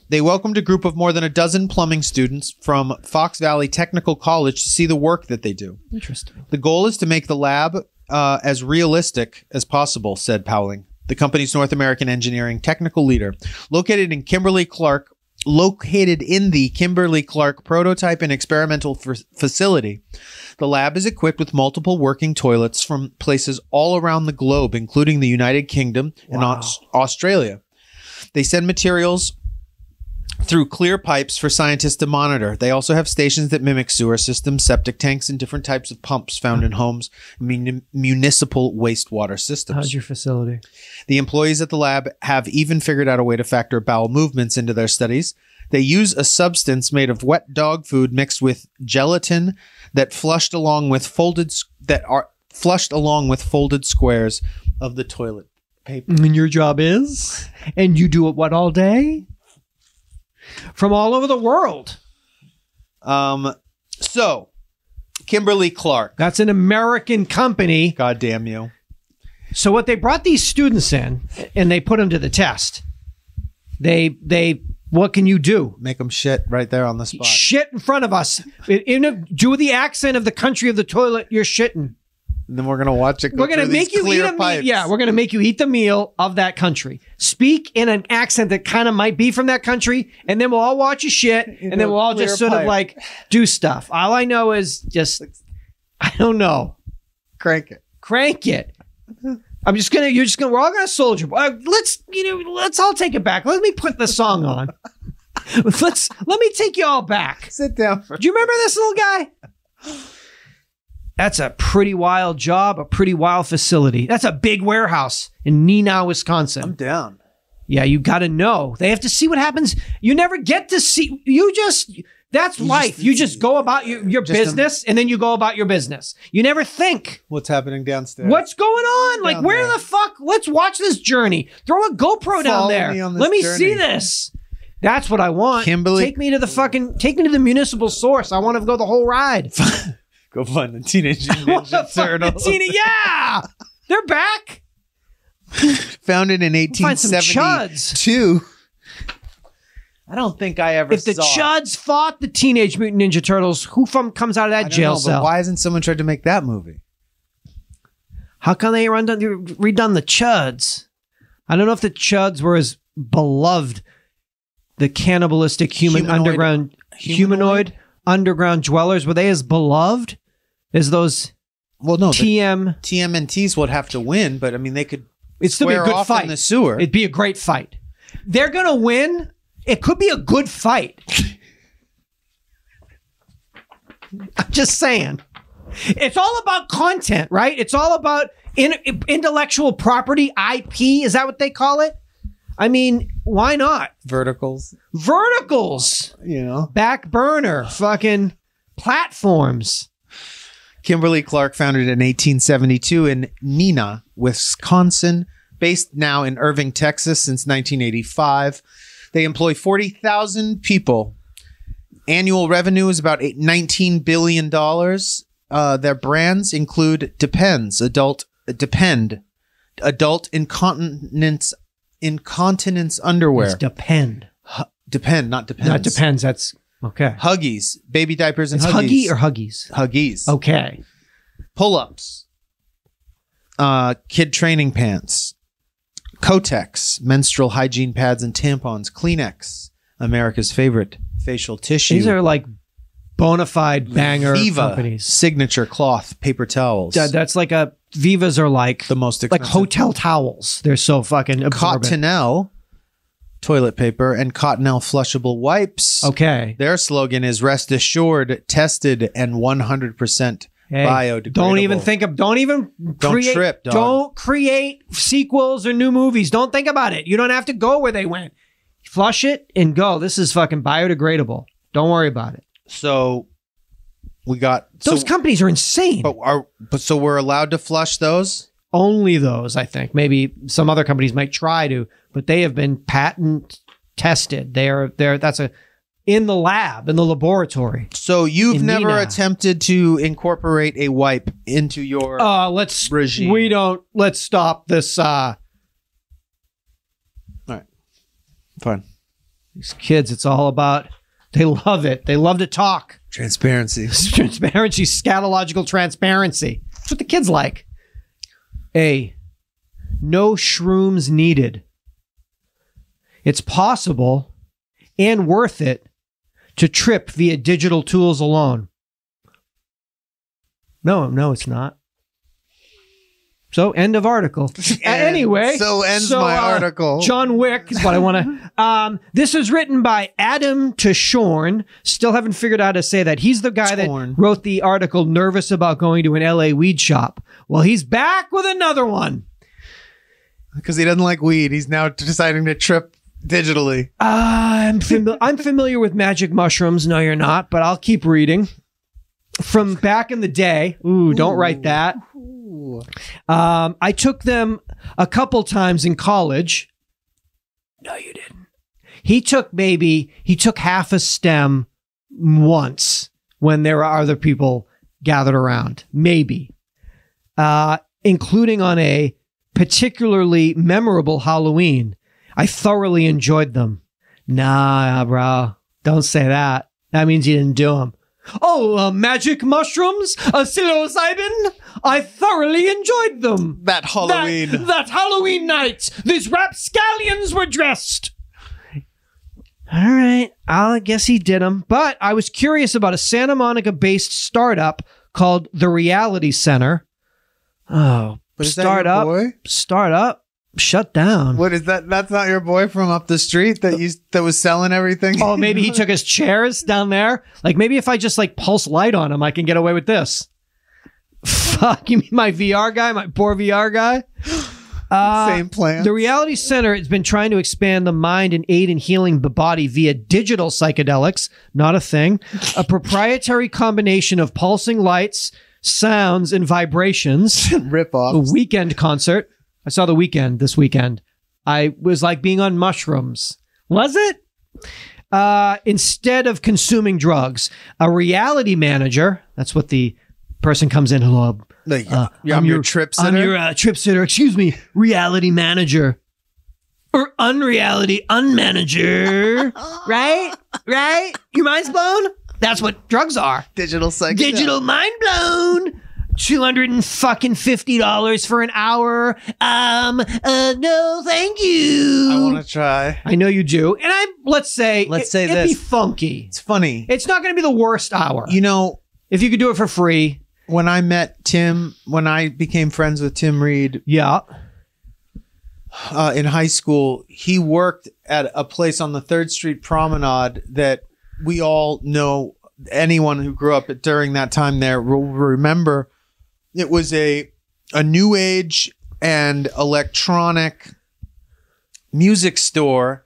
They welcomed a group of more than a dozen plumbing students from Fox Valley Technical College to see the work that they do. Interesting. The goal is to make the lab as realistic as possible, said Powling, the company's North American engineering technical leader. Located in the Kimberly Clark prototype and experimental facility, the lab is equipped with multiple working toilets from places all around the globe, including the United Kingdom and Australia. They send materials through clear pipes for scientists to monitor. They also have stations that mimic sewer systems, septic tanks, and different types of pumps found in homes, municipal wastewater systems. How's your facility? The employees at the lab have even figured out a way to factor bowel movements into their studies. They use a substance made of wet dog food mixed with gelatin that flushed along with folded squares of the toilet paper. And your job is? And you do it what all day? From all over the world. So, Kimberly Clark. That's an American company. God damn you. So what they brought these students in and they put them to the test. What can you do? Make them shit right there on the spot. Shit in front of us. Do the accent of the country of the toilet you're shitting. And then we're going to watch it go. We're going to make you eat a meal. Yeah, we're going to make you eat the meal of that country. Speak in an accent that kind of might be from that country, and then we'll all watch your shit, and then we'll all just sort of like do stuff. All I know is just, I don't know. Crank it. We're all going to soldier. Let's all take it back. Let me put the song on. Let me take you all back. Sit down. Do you remember this little guy? That's a pretty wild job, a pretty wild facility. That's a big warehouse in Neenah, Wisconsin. I'm down. Yeah, you got to know. They have to see what happens. You never get to see. That's life. You just go about your business, and then you go about your business. You never think. What's happening downstairs? What's going on? Like, where the fuck? Let's watch this journey. Throw a GoPro down there. Let me see this. That's what I want. Kimberly, take me to the municipal source. I want to go the whole ride. Go find the Teenage Ninja Turtles. Yeah, they're back. Founded in 1872. I don't think I ever If the saw it. Chuds fought the Teenage Mutant Ninja Turtles, who comes out of that jail But cell? why hasn't someone tried to make that movie? How come they redone the Chuds? I don't know if the Chuds were as beloved. The cannibalistic humanoid underground dwellers, were they as beloved as those? Well, no, TMNTs would have to win, but I mean, they could. It'd still be a good fight in the sewer. It'd be a great fight. They're gonna win. It could be a good fight. I'm just saying. It's all about content, right? It's all about intellectual property, IP. Is that what they call it? I mean, why not? Verticals. You know, back burner, fucking platforms. Kimberly Clark, founded in 1872 in Neenah, Wisconsin, based now in Irving, Texas since 1985. They employ 40,000 people. Annual revenue is about $19 billion. Their brands include Depend, adult incontinence underwear. It's Depend. Depend, not Depends. Not Depends. That's okay. Huggies, baby diapers and it's Huggies. Huggy or Huggies? Huggies. Okay. Pull-ups. Kid training pants. Kotex, menstrual hygiene pads and tampons. Kleenex, America's favorite facial tissue. These are like bona fide banger Viva, companies. signature cloth, paper towels. That's like Vivas are like the most expensive. like hotel towels. They're so fucking absorbent. Cottonelle toilet paper and Cottonelle flushable wipes. Okay. Their slogan is rest assured, tested, and 100% biodegradable. Don't create sequels or new movies. Don't think about it. You don't have to go where they went. Flush it and go. This is fucking biodegradable. Don't worry about it. So we got those companies are insane. But so we're allowed to flush those? Only those, I think. Maybe some other companies might try to, but they have been patent tested. That's in the lab, in the laboratory. So you've never attempted to incorporate a wipe into your regime. Let's stop this. All right. Fine. These kids, it's all about, they love it. They love to talk. Transparency. Transparency, scatological transparency. That's what the kids like. No shrooms needed. It's possible and worth it to trip via digital tools alone. No, it's not. So, end of article. Anyway. So ends my article. John Wick is what I want to... this is written by Adam Tashorn. Still haven't figured out how to say that. He's the guy that wrote the article, Nervous About Going to an LA Weed Shop. Well, he's back with another one. Because he doesn't like weed. He's now deciding to trip digitally. I'm familiar with magic mushrooms. No, you're not, but I'll keep reading. From back in the day. Ooh, don't write that. I took them a couple times in college. No, you didn't. He took half a stem once when there were other people gathered around. Maybe. Including on a particularly memorable Halloween. I thoroughly enjoyed them. Nah, bro. Don't say that. That means you didn't do them. Oh, magic mushrooms? Psilocybin? I thoroughly enjoyed them. That Halloween. That Halloween night. These rapscallions were dressed. All right. I guess he did them. But I was curious about a Santa Monica-based startup called the Reality Center. Oh, but is that your boy? Startup. Shut down. What is that? That's not your boy from up the street that was selling everything? Oh, maybe he took his chairs down there. Like maybe if I just like pulse light on him, I can get away with this. Fuck, you mean my VR guy? My poor VR guy? Same plan. The Reality Center has been trying to expand the mind and aid in healing the body via digital psychedelics. Not a thing. A proprietary combination of pulsing lights, sounds, and vibrations. Rip-offs. A weekend concert. I saw The Weeknd this weekend. I was like being on mushrooms. Was it? Instead of consuming drugs, a reality manager, that's what the person comes in, hello. I'm your trip sitter? I'm your trip sitter. Excuse me, reality manager. Or unreality unmanager. Right? Your mind's blown? That's what drugs are. Digital psychedelics. Digital mind blown. $250 for an hour. No, thank you. I want to try. I know you do. And let's say it'd be funky. It's funny. It's not going to be the worst hour. You know, if you could do it for free. When I met Tim, when I became friends with Tim Reed, yeah, in high school, he worked at a place on the 3rd Street Promenade that we all know. Anyone who grew up during that time there will remember. It was a new age and electronic music store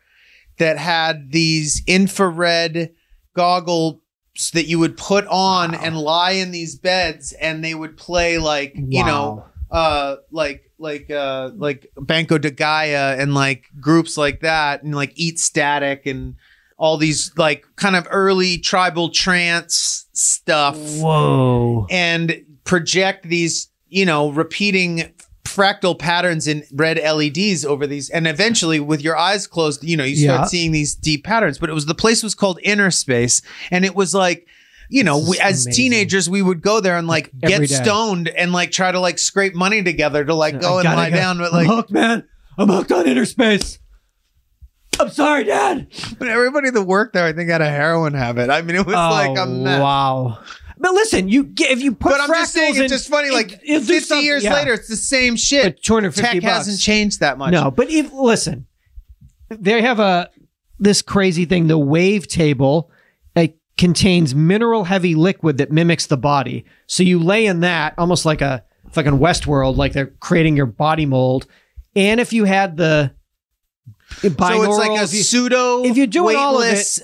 that had these infrared goggles that you would put on and lie in these beds, and they would play like Banco de Gaia and like groups like that, and like Eat Static and all these like kind of early tribal trance stuff. Whoa. And project these, repeating fractal patterns in red LEDs over these. And eventually with your eyes closed, you start seeing these deep patterns. But the place was called Inner Space. And it was like, as teenagers, we would go there and like get stoned and like try to like scrape money together to like go and lie down. But like, I'm hooked, man. I'm hooked on Inner Space. I'm sorry, Dad. But everybody that worked there, I think, had a heroin habit. I mean, it was like a mess. Wow. But listen, if you put but I'm just saying, it's just funny. Like 50 years later, it's the same shit. Tech hasn't changed that much. No, but listen, they have this crazy thing. The wave table contains mineral heavy liquid that mimics the body. So you lay in that almost like a fucking Westworld, like they're creating your body mold. And if you had the binaural, so it's like a pseudo. If you're doing all of it.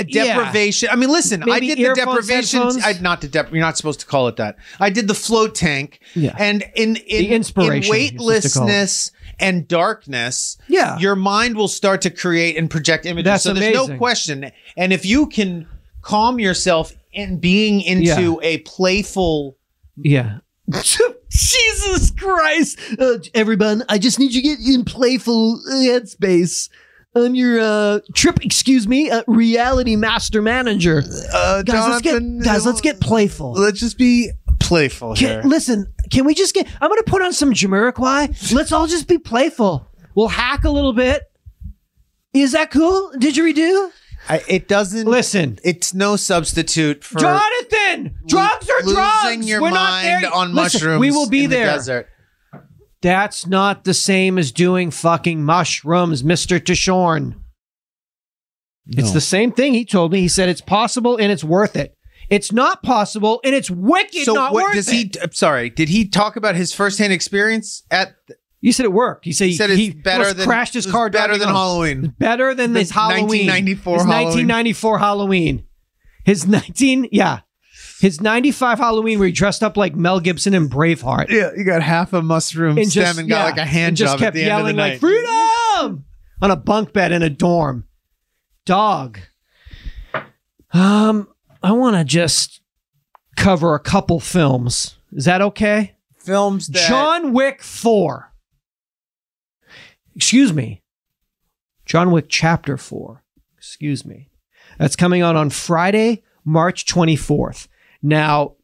Deprivation. I mean, listen, Maybe I did the deprivation. Headphones? You're not supposed to call it that. I did the float tank. Yeah. And in inspiration, weightlessness and darkness, yeah, your mind will start to create and project images. That's so there's amazing. no question. And if you can calm yourself in being into a playful, Jesus Christ, everyone! I just need you to get in playful headspace. I'm your reality master manager. Guys, let's get playful. Let's just be playful here. Listen, can we just I'm going to put on some Jamiroquai. Let's all just be playful. We'll hack a little bit. Is that cool? Didgeridoo? It doesn't. Listen. It's no substitute for Jonathan! Drugs are drugs! Losing your We're mind not there. on mushrooms. We will be in there. The desert. That's not the same as doing fucking mushrooms, Mr. Tishorn. No. It's the same thing he told me. He said it's possible and it's worth it. It's not possible and it's wicked not worth it. I'm sorry. Did he talk about his firsthand experience at... You said it worked. He said he better than crashed his car. Better than Halloween. It's better than this Halloween. 1994 Halloween. His 95 Halloween where he dressed up like Mel Gibson and Braveheart. Yeah, you got half a mushroom stem and got like a hand job at the end of the night. Just kept yelling like, freedom! On a bunk bed in a dorm. Dog. I want to just cover a couple films. Is that okay? Films that... John Wick 4. Excuse me. John Wick Chapter 4. Excuse me. That's coming out on Friday, March 24th. Now,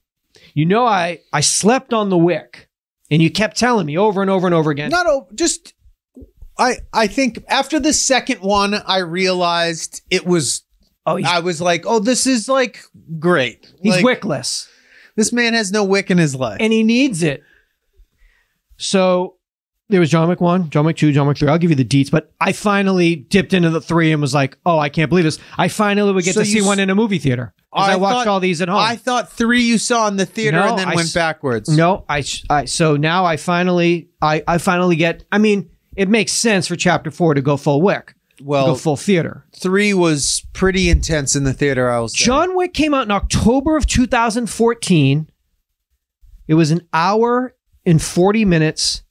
I slept on the Wick, and you kept telling me over and over and over again. I think after the second one, I realized it was, I was like, oh, this is like great. He's wickless. This man has no wick in his life. And he needs it. So there was John Wick 1, John Wick 2, John Wick 3. I'll give you the deets, but I finally dipped into the 3 and was like, oh, I can't believe this. I finally would get to see one in a movie theater. I watched all these at home. I thought 3 you saw in the theater and then went backwards. No, so now I finally get, I mean, it makes sense for Chapter 4 to go full Wick. Well, go full theater. 3 was pretty intense in the theater, I will say. John Wick came out in October of 2014. It was an hour and 40 minutes.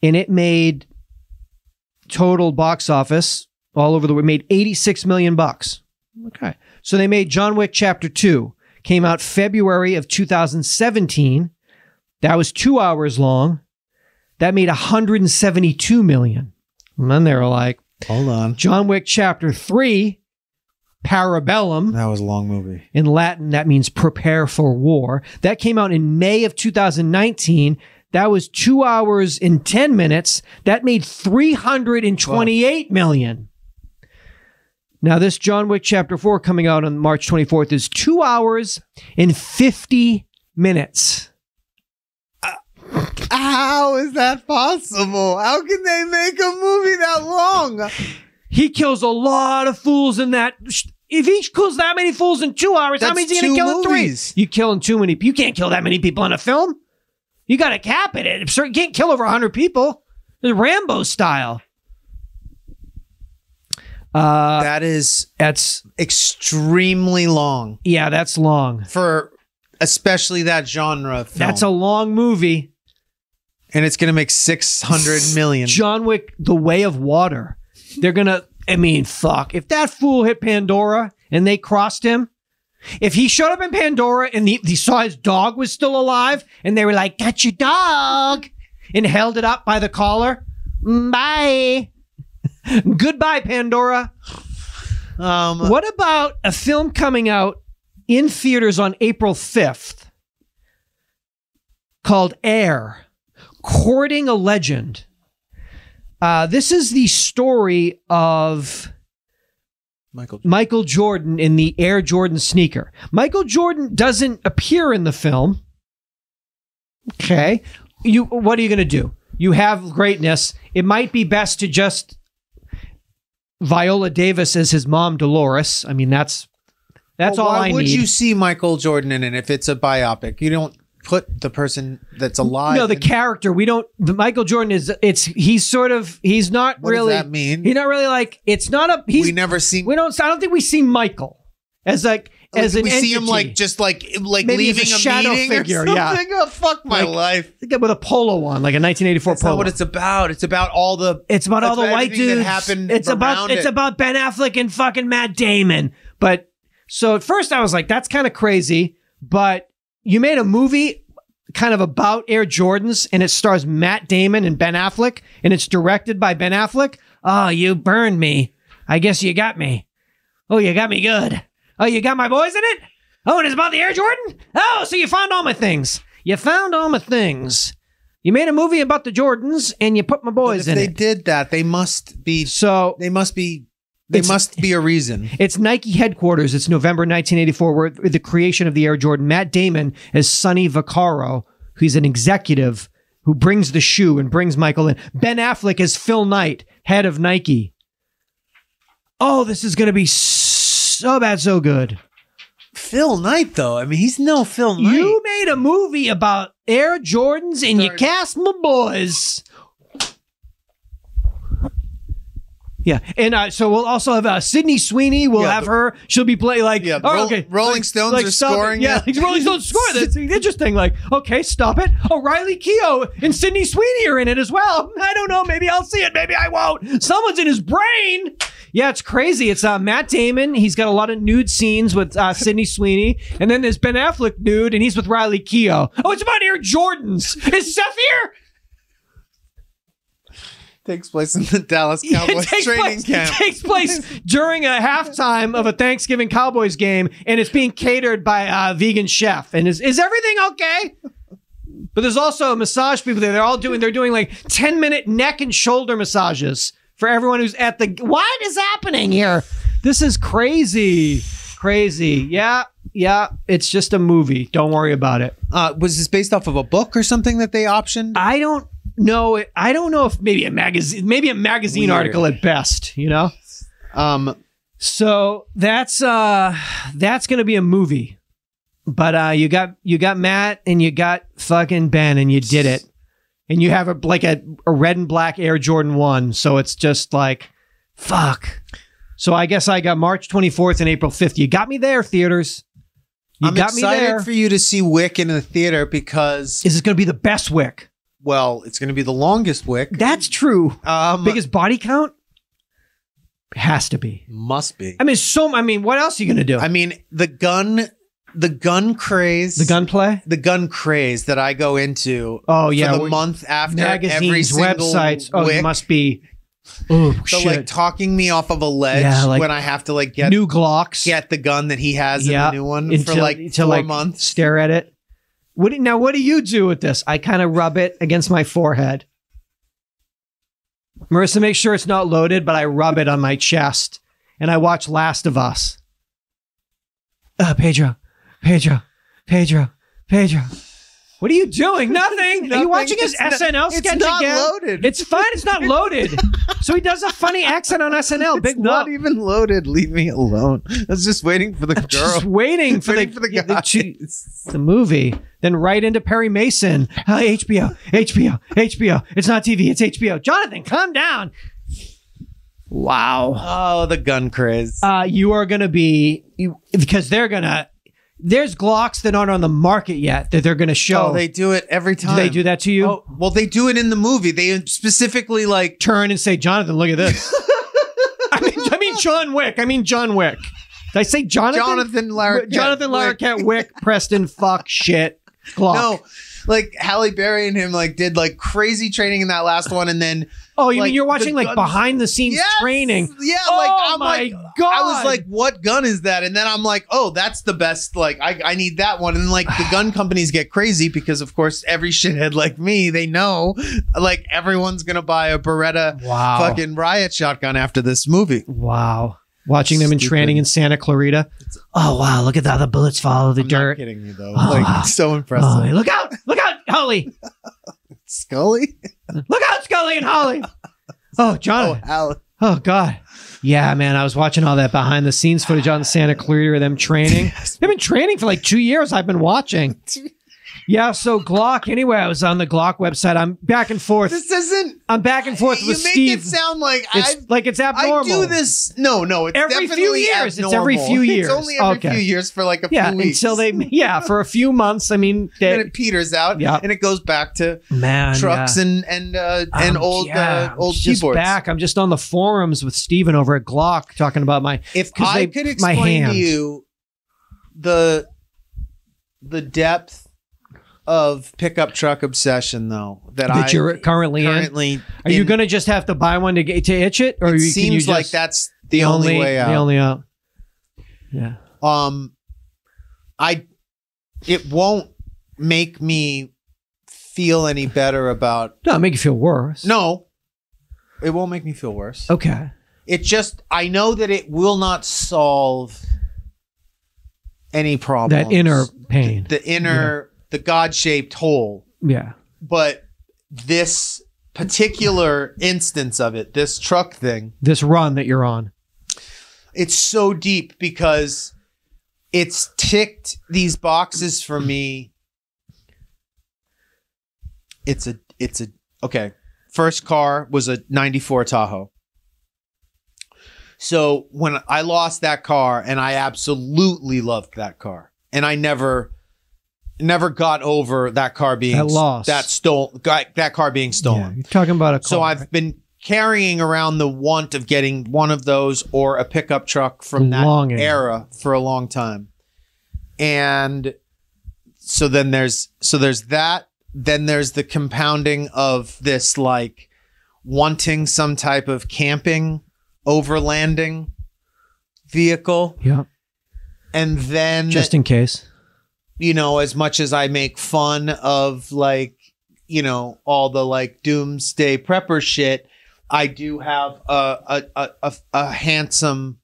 And it made total box office all over the world. It made $86 million. Okay. So they made John Wick Chapter 2. Came out February of 2017. That was 2 hours long. That made $172 million. And then they were like, hold on. John Wick Chapter 3, Parabellum. That was a long movie. In Latin, that means prepare for war. That came out in May of 2019. That was 2 hours and 10 minutes. That made $328 million. Now, this John Wick Chapter 4 coming out on March 24th is 2 hours and 50 minutes. How is that possible? How can they make a movie that long? He kills a lot of fools in that. If he kills that many fools in 2 hours, how many is he going to kill in 3? You killing too many. You can't kill that many people in a film. You got to cap it. You can't kill over 100 people. It's Rambo style. That's extremely long. Yeah, that's long for especially that genre of film. That's a long movie, and it's gonna make $600 million. John Wick: The Way of Water. They're gonna. I mean, fuck. If that fool hit Pandora and they crossed him, if he showed up in Pandora and he saw his dog was still alive, and they were like, "Got your dog," and held it up by the collar, bye. Goodbye, Pandora. What about a film coming out in theaters on April 5th called Air, Courting a Legend? This is the story of Michael Jordan in the Air Jordan sneaker. Michael Jordan doesn't appear in the film. Okay. What are you going to do? You have greatness. It might be best to just Viola Davis as his mom, Dolores. I mean, that's all I need. Why would you see Michael Jordan in it if it's a biopic? You don't put the person that's alive. No, the character. We don't. The Michael Jordan is. He's not what really. What does that mean? He's not really like. It's not a. We never see. We don't. I don't think we see Michael as like as an we entity. see him like maybe leaving a shadow figure. Yeah. Oh, fuck my life. With a polo on, like a 1984 That's polo. Not what it's about. It's about all the. It's about all the white dudes. That happened it's about Ben Affleck and fucking Matt Damon. But so at first I was like, that's kind of crazy. But you made a movie kind of about Air Jordans, and it stars Matt Damon and Ben Affleck, and it's directed by Ben Affleck. Oh, you burned me. I guess you got me. Oh, you got me good. Oh, you got my boys in it? Oh, and it's about the Air Jordan? Oh, so you found all my things. You found all my things. You made a movie about the Jordans, and you put my boys in it. If they did that, they must be... There must be a reason. It's Nike headquarters. It's November 1984, where the creation of the Air Jordan. Matt Damon as Sonny Vaccaro, who's an executive who brings the shoe and brings Michael in. Ben Affleck as Phil Knight, head of Nike. Oh, this is going to be so bad, so good. Phil Knight, though. I mean, he's no Phil Knight. You made a movie about Air Jordans and you cast my boys. Yeah, and so we'll also have Sydney Sweeney. We'll have her. She'll be playing like, Rolling Stones are scoring. Yeah, Rolling Stones score. That's interesting. Like, okay, stop it. Oh, Riley Keough and Sydney Sweeney are in it as well. I don't know. Maybe I'll see it. Maybe I won't. Someone's in his brain. Yeah, it's crazy. It's Matt Damon. He's got a lot of nude scenes with Sydney Sweeney, and then there's Ben Affleck nude, and he's with Riley Keough. Oh, it's about Air Jordans. Is Seth here? Takes place in the Dallas Cowboys training camp. It takes place during a halftime of a Thanksgiving Cowboys game, and it's being catered by a vegan chef. And is everything okay? But there's also massage people there. They're doing like 10-minute neck and shoulder massages for everyone who's at the. What is happening here? This is crazy. Crazy. Yeah. It's just a movie. Don't worry about it. Was this based off of a book or something that they optioned? I don't know if maybe a magazine article at best, you know? So that's going to be a movie. But you got Matt and you got fucking Ben, and you did it. And you have a red and black Air Jordan 1, so it's just like fuck. So I guess I got March 24th and April 5th. You got me there, theaters. I'm excited for you to see Wick in the theater because... Is it going to be the best Wick? Well, it's going to be the longest Wick. That's true. Biggest body count? Has to be. Must be. I mean, what else are you going to do? I mean, the gun craze. The gunplay? The gun craze that I go into. Oh, yeah. For the month after magazines, every single websites. Oh, Wick. it must be Oh So shit! like talking me off of a ledge when I have to like get new Glocks, get the gun that he has in the new one for like 4 months. Stare at it. What do you do with this? I kind of rub it against my forehead. Marissa makes sure it's not loaded, but I rub it on my chest and I watch Last of Us. Pedro. What are you doing? Nothing. Are you watching his SNL sketch again? It's not loaded. It's fine. It's not loaded. So he does a funny accent on SNL. Big not even loaded. Leave me alone. I was just waiting for the girl. Just waiting for the guy. The movie. Then right into Perry Mason. HBO. It's not TV. It's HBO. Jonathan, calm down. Wow. Oh, the gun craze. You are going to be... because they're going to... There's Glocks that aren't on the market yet that they're going to show. Oh, they do it every time. Do they do that to you? Oh, well, they do it in the movie. They specifically like turn and say, Jonathan, look at this. I mean, John Wick. Did I say Jonathan? Jonathan Larroquette, Wick, Preston, fuck, shit, Glock. No, like Halle Berry and him like did like crazy training in that last one, and then you mean you're watching like behind the scenes training? Yeah, oh my God. I was like, what gun is that? And then I'm like, oh, that's the best. Like, I need that one. And like the gun companies get crazy because of course every shithead like me, they know like everyone's gonna buy a Beretta fucking riot shotgun after this movie. Wow. Watching them in training in Santa Clarita. Oh wow, look at how the bullets follow the dirt. Not kidding you though. Like so impressive. Oh, look out, Holly. Scully? Look out, Scully and Holly. Oh, Jonathan. Oh, God. Yeah, man. I was watching all that behind the scenes footage on Santa Clarita of them training. They've been training for like 2 years. I've been watching. Yeah, so Glock. Anyway, I was on the Glock website. I'm back and forth. I'm back and forth with Steve. You make it sound like it's abnormal. I do this. No, it's every few years. Abnormal. It's every few years. It's only every few years for like a few weeks. Until for a few months. I mean, then it peters out, and it goes back to trucks and old keyboards. Back. I'm just on the forums with Steven over at Glock talking about my. If I could explain to you the depth of pickup truck obsession, though, that you're currently in. Are you going to just have to buy one to itch it, or it seems like that's the only way out? The only out. Yeah. It won't make me feel any better about. No, make you feel worse. No, it won't make me feel worse. Okay. It just, I know that it will not solve any problem. That inner pain. The inner. The God-shaped hole. Yeah. But this particular instance of it, this truck thing. This run that you're on. It's so deep because it's ticked these boxes for me. Okay. First car was a 94 Tahoe. So when I lost that car, and I absolutely loved that car, and I never got over that car being that car being stolen. Yeah, you're talking about a car. So I've been carrying around the want of getting one of those or a pickup truck from that era for a long time. And so then there's that. Then there's the compounding of this like wanting some type of camping overlanding vehicle. Yeah. And then just in case. You know, as much as I make fun of like, you know, all the like doomsday prepper shit, I do have a handsome,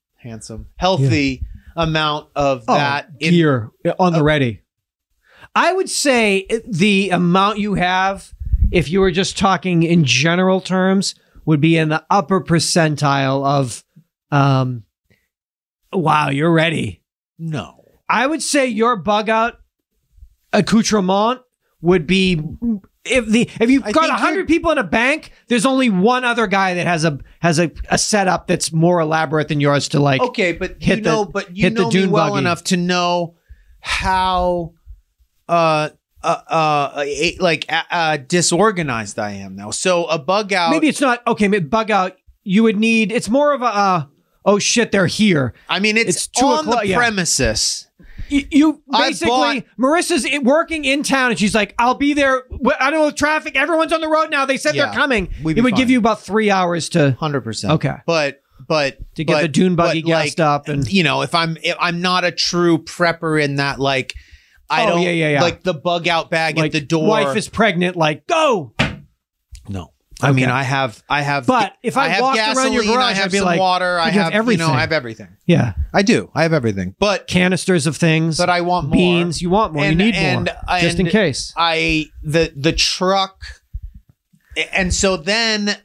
healthy amount of that gear on the ready. I would say the amount you have, if you were just talking in general terms, would be in the upper percentile of, wow, you're ready. No. I would say your bug out accoutrement would be if you've got 100 people in a bank, there's only one other guy that has a setup that's more elaborate than yours to like. Okay, but you know me well enough to know how disorganized I am now. So a bug out. Maybe it's not okay. Bug out. You would need. It's more of a oh shit, they're here. I mean, it's on the premises You basically, Marissa's working in town and she's like, I'll be there. I don't know, traffic. Everyone's on the road now. They said they're coming. It would give you about 3 hours to 100%. Okay. But to get the dune buggy gassed up. And if I'm not a true prepper in that, like, I don't like the bug out bag at the door. Wife is pregnant, like, go. No. I mean, I have. But if I walked around your garage, I have I'd be some like, water. I have everything. I have everything. Yeah, I do. I have everything. But canisters of things. But I want more. Beans. You want more. You need more. Just in case. The truck. And so then,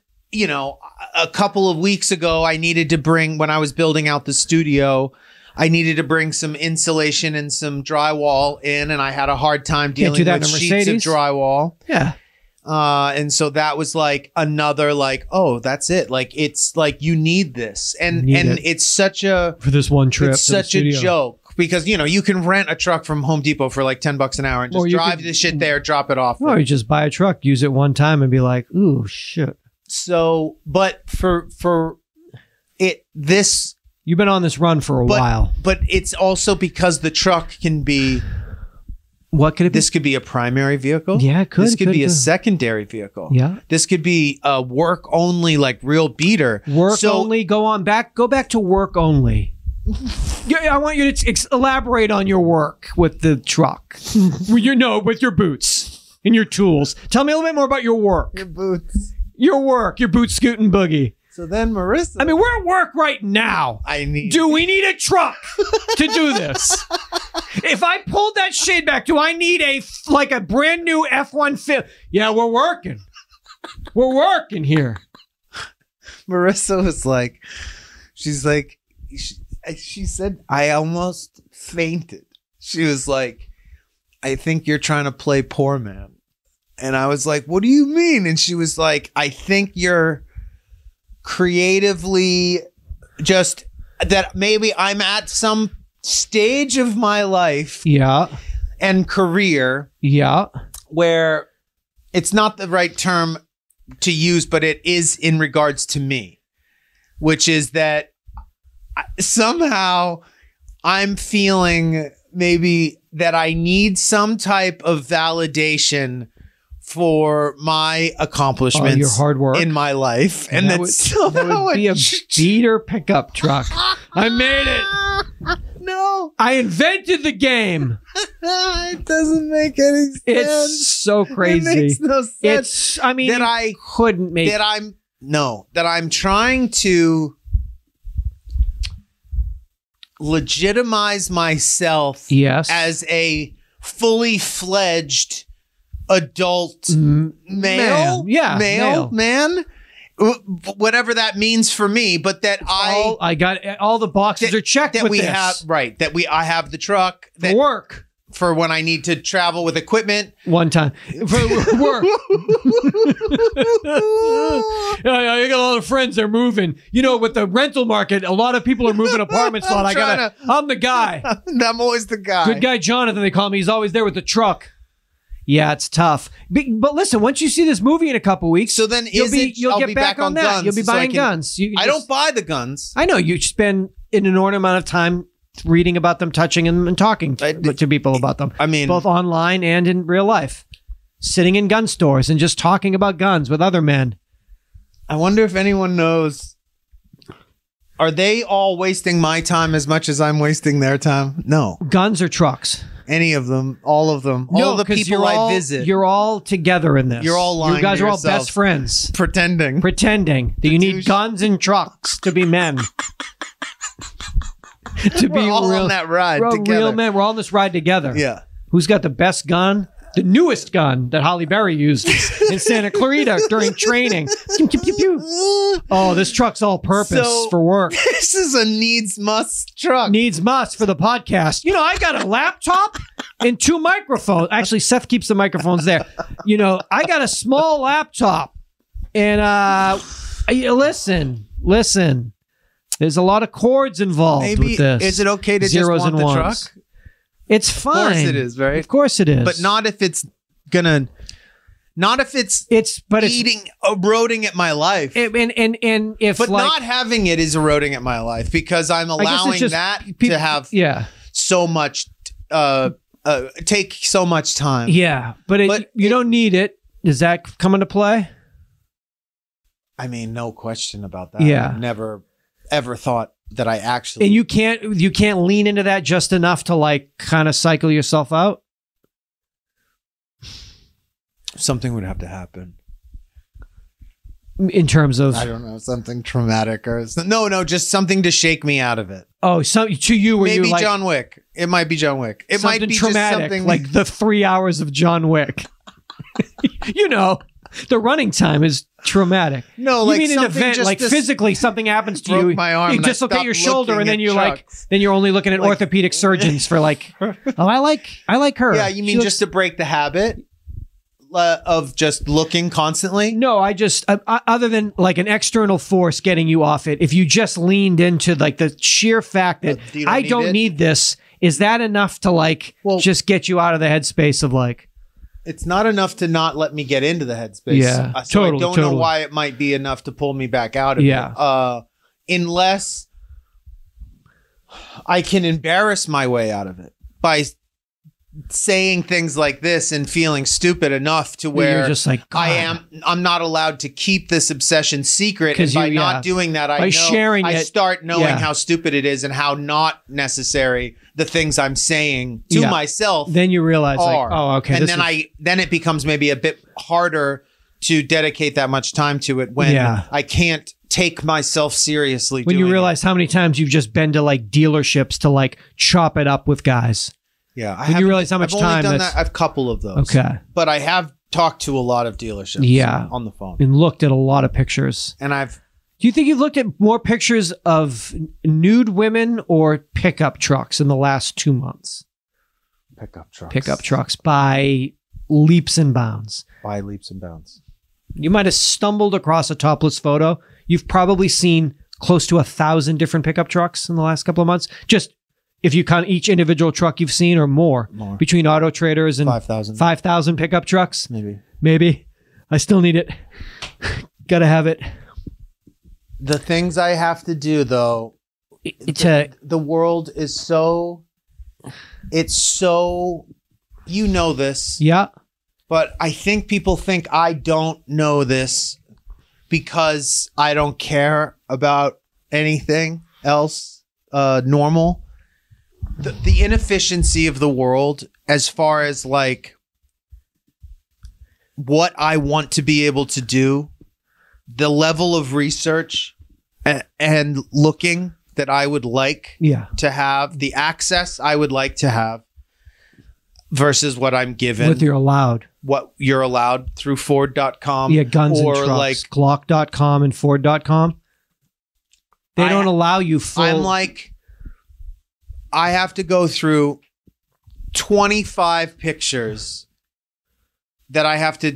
a couple of weeks ago, I needed to bring, when I was building out the studio, I needed to bring some insulation and some drywall in, and I had a hard time dealing with sheets of drywall. Yeah. And so that was like another, like, oh, that's it. Like, it's like, you need this. And it's such a, for this one trip, it's such a joke because, you can rent a truck from Home Depot for like $10 an hour and just drive this shit there, drop it off. Or you just buy a truck, use it one time and be like, ooh, shit. So, but for it, this, you've been on this run for a while, but it's also because the truck can be, what could it be? This could be a primary vehicle. Yeah, it could. This could be a secondary vehicle. Yeah. This could be a work only, like real beater. Work only. Go back to work only. I want you to elaborate on your work with the truck. with your boots and your tools. Tell me a little bit more about your work. Your boots. Your work. Your boot scooting boogie. So then Marissa. I mean, we're at work right now. Do we need a truck to do this? If I pulled that shade back, do I need a brand new F-150? Yeah, we're working. We're working here. Marissa was like, she said, I almost fainted. She was like, I think you're trying to play poor man. And I was like, what do you mean? And she was like, I think you're creatively just that maybe I'm at some stage of my life and career where it's not the right term to use, but it is in regards to me, which is that somehow I'm feeling maybe that I need some type of validation for my accomplishments, your hard work in my life, and that would be a beater pickup truck. I made it. No, I invented the game. It doesn't make any sense. It's so crazy. It makes no sense. It's. I mean, that I couldn't make. That I'm trying to legitimize myself. Yes. As a fully fledged adult male man, whatever that means for me, but that I got all the boxes are checked that with we this. I have the truck that work for when I need to travel with equipment one time for work. I got a lot of friends, they're moving, with the rental market, a lot of people are moving apartments. I'm the guy. I'm always the guy. Good guy Jonathan, they call me. He's always there with the truck. Yeah, it's tough. But listen, once you see this movie in a couple weeks, so then you'll get back on that. Guns, you'll be buying guns. I don't buy the guns. I know you spend an inordinate amount of time reading about them, touching them, and talking to people about them. I mean, both online and in real life, sitting in gun stores and just talking about guns with other men. I wonder if anyone knows. Are they all wasting my time as much as I'm wasting their time? No. Guns or trucks? Any of them, all of them, all the people I visit. You're all together in this. You're all lying. You guys are all best friends. Pretending that you need guns and trucks to be men. We're all on that ride together. Real men. We're all on this ride together. Yeah. Who's got the best gun? The newest gun that Holly Berry used in Santa Clarita during training. Pew, pew, pew, pew. Oh, this truck's all purpose for work. This is a needs must truck. Needs must for the podcast. I got a laptop and 2 microphones. Actually, Seth keeps the microphones there. I got a small laptop. And listen. There's a lot of cords involved with this. Is it okay to just want the truck? It's fine. Of course it is, right? Of course it is. But not if it's gonna. Not if it's eroding at my life. Not having it is eroding at my life because I'm allowing that to have so much take so much time. Yeah, but you don't need it. Does that come into play? I mean, no question about that. Yeah. I've never ever thought that I actually. And you can't lean into that just enough to like kind of cycle yourself out. Something would have to happen. In terms of, I don't know, something traumatic or no, just something to shake me out of it. Oh, to you, where maybe you're like, John Wick. It might be John Wick. It might be traumatic, just something like the 3 hours of John Wick. You know, the running time is traumatic. No, you like mean an event, like physically something happens to you. My arm. You just look at your shoulder, and then you're like, then you're only looking at orthopedic surgeons for like, oh, I like her. Yeah, you mean just to break the habit of just looking constantly? No, I just other than like an external force getting you off it. If you just leaned into like the sheer fact that I don't need this, is that enough to like just get you out of the headspace of like? It's not enough to not let me get into the headspace. Yeah, so I don't know why it might be enough to pull me back out of it. Unless I can embarrass my way out of it by saying things like this and feeling stupid enough to where you're just like, I'm not allowed to keep this obsession secret. And by not doing that, I start knowing how stupid it is and how not necessary the things I'm saying to myself. Then you realize, like, oh, okay. And then it becomes maybe a bit harder to dedicate that much time to it when I can't take myself seriously. When you realize how many times you've just been to like dealerships to like chop it up with guys. Yeah, you realize how much I've time only done that. I've a couple of those. Okay, but I have talked to a lot of dealerships. On the phone and looked at a lot of pictures. And do you think you've looked at more pictures of nude women or pickup trucks in the last 2 months? Pickup trucks by leaps and bounds. You might have stumbled across a topless photo. You've probably seen close to 1,000 different pickup trucks in the last couple of months. Just if you count each individual truck you've seen or more. Between Auto Traders and 5,000 pickup trucks. Maybe. I still need it. Gotta have it. The things I have to do though, the world is so, it's so, you know this. Yeah. But I think people think I don't know this because I don't care about anything else normal. The inefficiency of the world as far as like what I want to be able to do, the level of research and looking that I would like to have, the access I would like to have versus what I'm given. What you're allowed through Ford.com. Yeah, guns and trucks. Like Glock.com and Ford.com. They don't allow you full. I'm like, I have to go through 25 pictures that I have to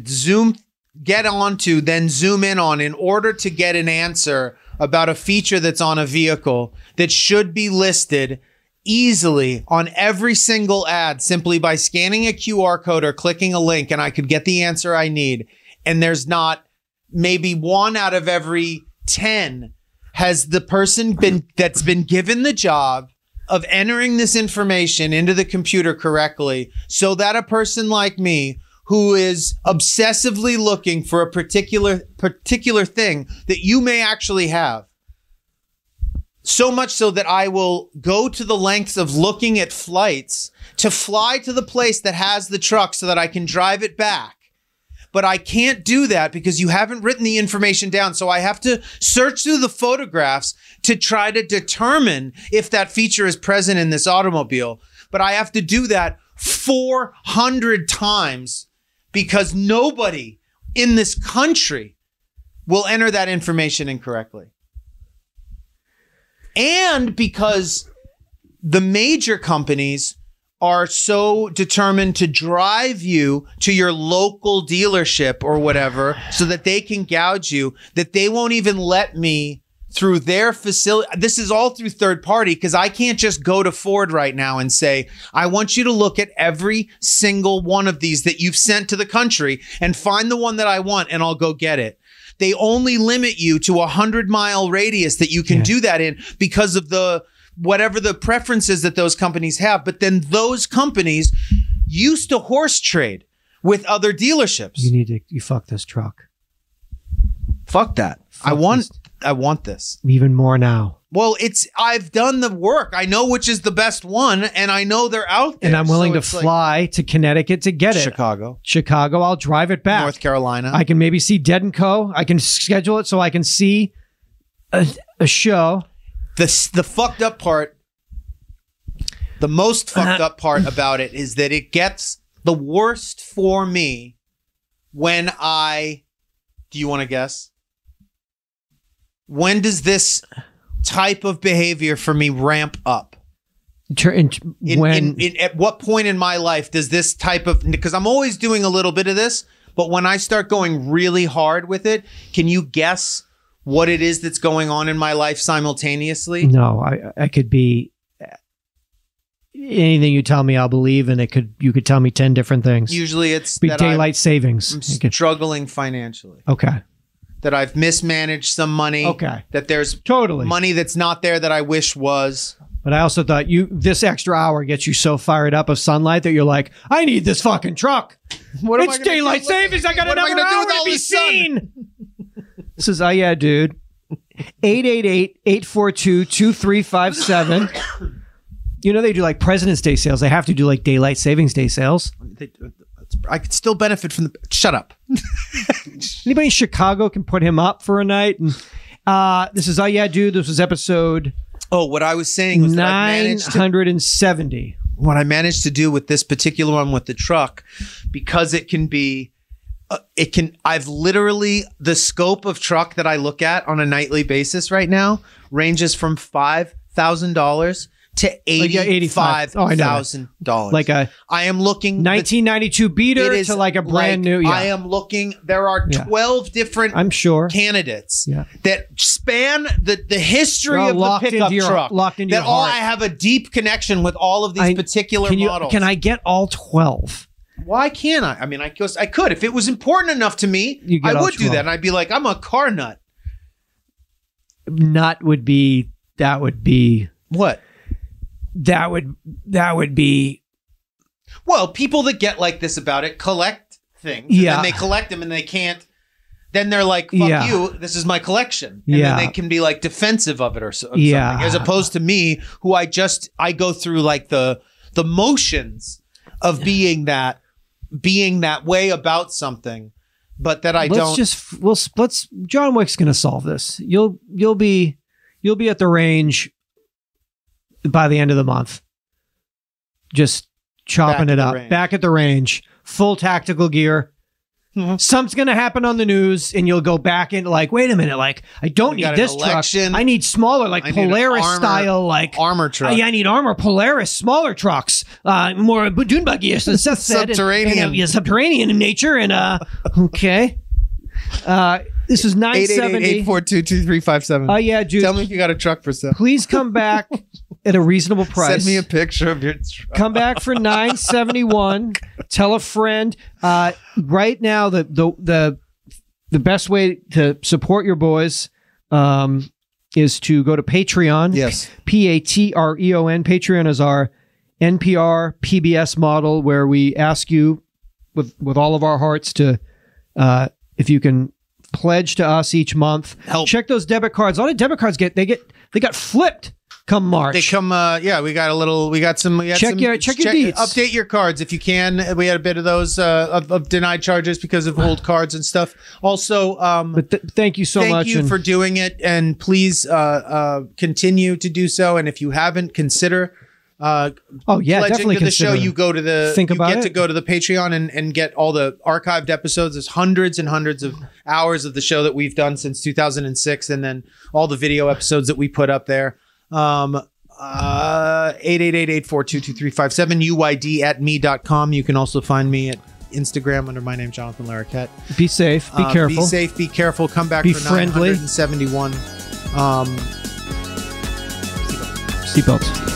get onto, then zoom in on in order to get an answer about a feature that's on a vehicle that should be listed easily on every single ad simply by scanning a QR code or clicking a link, and I could get the answer I need. And there's not maybe 1 out of every 10 has the person that's been given the job of entering this information into the computer correctly so that a person like me who is obsessively looking for a particular thing that you may actually have, so much so that I will go to the lengths of looking at flights to fly to the place that has the truck so that I can drive it back. But I can't do that because you haven't written the information down. So I have to search through the photographs to try to determine if that feature is present in this automobile. But I have to do that 400 times because nobody in this country will enter that information incorrectly. And because the major companies are so determined to drive you to your local dealership or whatever so that they can gouge you, that they won't even let me through their facility. This is all through third party because I can't just go to Ford right now and say, I want you to look at every single one of these that you've sent to the country and find the one that I want and I'll go get it. They only limit you to a 100-mile radius that you can do that in because of the whatever the preferences that those companies have. But then those companies used to horse trade with other dealerships. You fuck this truck. Fuck that. I want this. Even more now. Well, I've done the work. I know which is the best one, and I know they're out there. And I'm willing to fly to Connecticut to get it. Chicago, I'll drive it back. North Carolina. I can maybe see Dead & Co. I can schedule it so I can see a show. The fucked up part, the most fucked up part about it is that it gets the worst for me when do you want to guess? When does this type of behavior for me ramp up? At what point in my life does this type of, because I'm always doing a little bit of this, but when I start going really hard with it, can you guess what it is that's going on in my life simultaneously? No, I could be anything you tell me, I'll believe, and you could tell me 10 different things. Usually it's be daylight savings. I'm struggling financially. Okay. That I've mismanaged some money. Okay. That there's totally money that's not there that I wish was. But I also thought this extra hour gets you so fired up of sunlight that you're like, I need this fucking truck. It's daylight savings. I got another hour to be seen. This is, yeah, dude. 888-842-2357. You know, they do like President's Day sales. They have to do like daylight savings day sales. I could still benefit from shut up. Anybody in Chicago can put him up for a night. And this is, yeah, dude. This was episode. Oh, what I was saying was 970. What I managed to do with this particular one with the truck, because it can be, I've literally, the scope of truck that I look at on a nightly basis right now ranges from $5,000 to $85,000. Like I am looking 1992 beater to like a brand new. Yeah. I am looking. There are 12 different. I'm sure candidates that span the history of the pickup truck. Locked into your heart. I have a deep connection with all of these particular models. Can I get all 12? Why can't I? I mean, I could if it was important enough to me. I would do that, and I'd be like, I'm a car nut. That would be what? That would be. Well, people that get like this about it collect things. And then they collect them and they can't. Then they're like, fuck you, this is my collection. And then they can be like defensive of it or something. As opposed to me, who I go through like the motions of being that way about something, but that I don't. Let's John Wick's going to solve this. You'll be at the range by the end of the month, just chopping it up back at the range, full tactical gear. Something's gonna happen on the news and you'll go back into like, wait a minute, like I don't need this truck, I need smaller, like Polaris style, like armor truck. I need armor Polaris, smaller trucks, more dune buggy, as Seth said, subterranean in nature. And okay, this is 970 888-842-2357. Yeah, dude. Tell me if you got a truck for sale. Please come back at a reasonable price. Send me a picture of your truck. Come back for $971. Tell a friend. Right now, the best way to support your boys is to go to Patreon. Yes. Patreon. Patreon is our NPR PBS model where we ask you with all of our hearts to if you can pledge to us each month. Help. Check those debit cards. A lot of debit cards got flipped come March. They come we got some check your deets. Update your cards if you can. We had a bit of those of denied charges because of old cards and stuff. Also, but thank you so much. Thank you for doing it, and please continue to do so. And if you haven't, consider definitely to the show. You go to the to go to the Patreon and get all the archived episodes. There's hundreds and hundreds of hours of the show that we've done since 2006, and then all the video episodes that we put up there. 888-842-2357 UYD@me.com. You can also find me at Instagram under my name, Jonathan Larroquette. Be safe. Be careful. Be safe. Be careful. Come back be for friendly. 971. Seatbelts.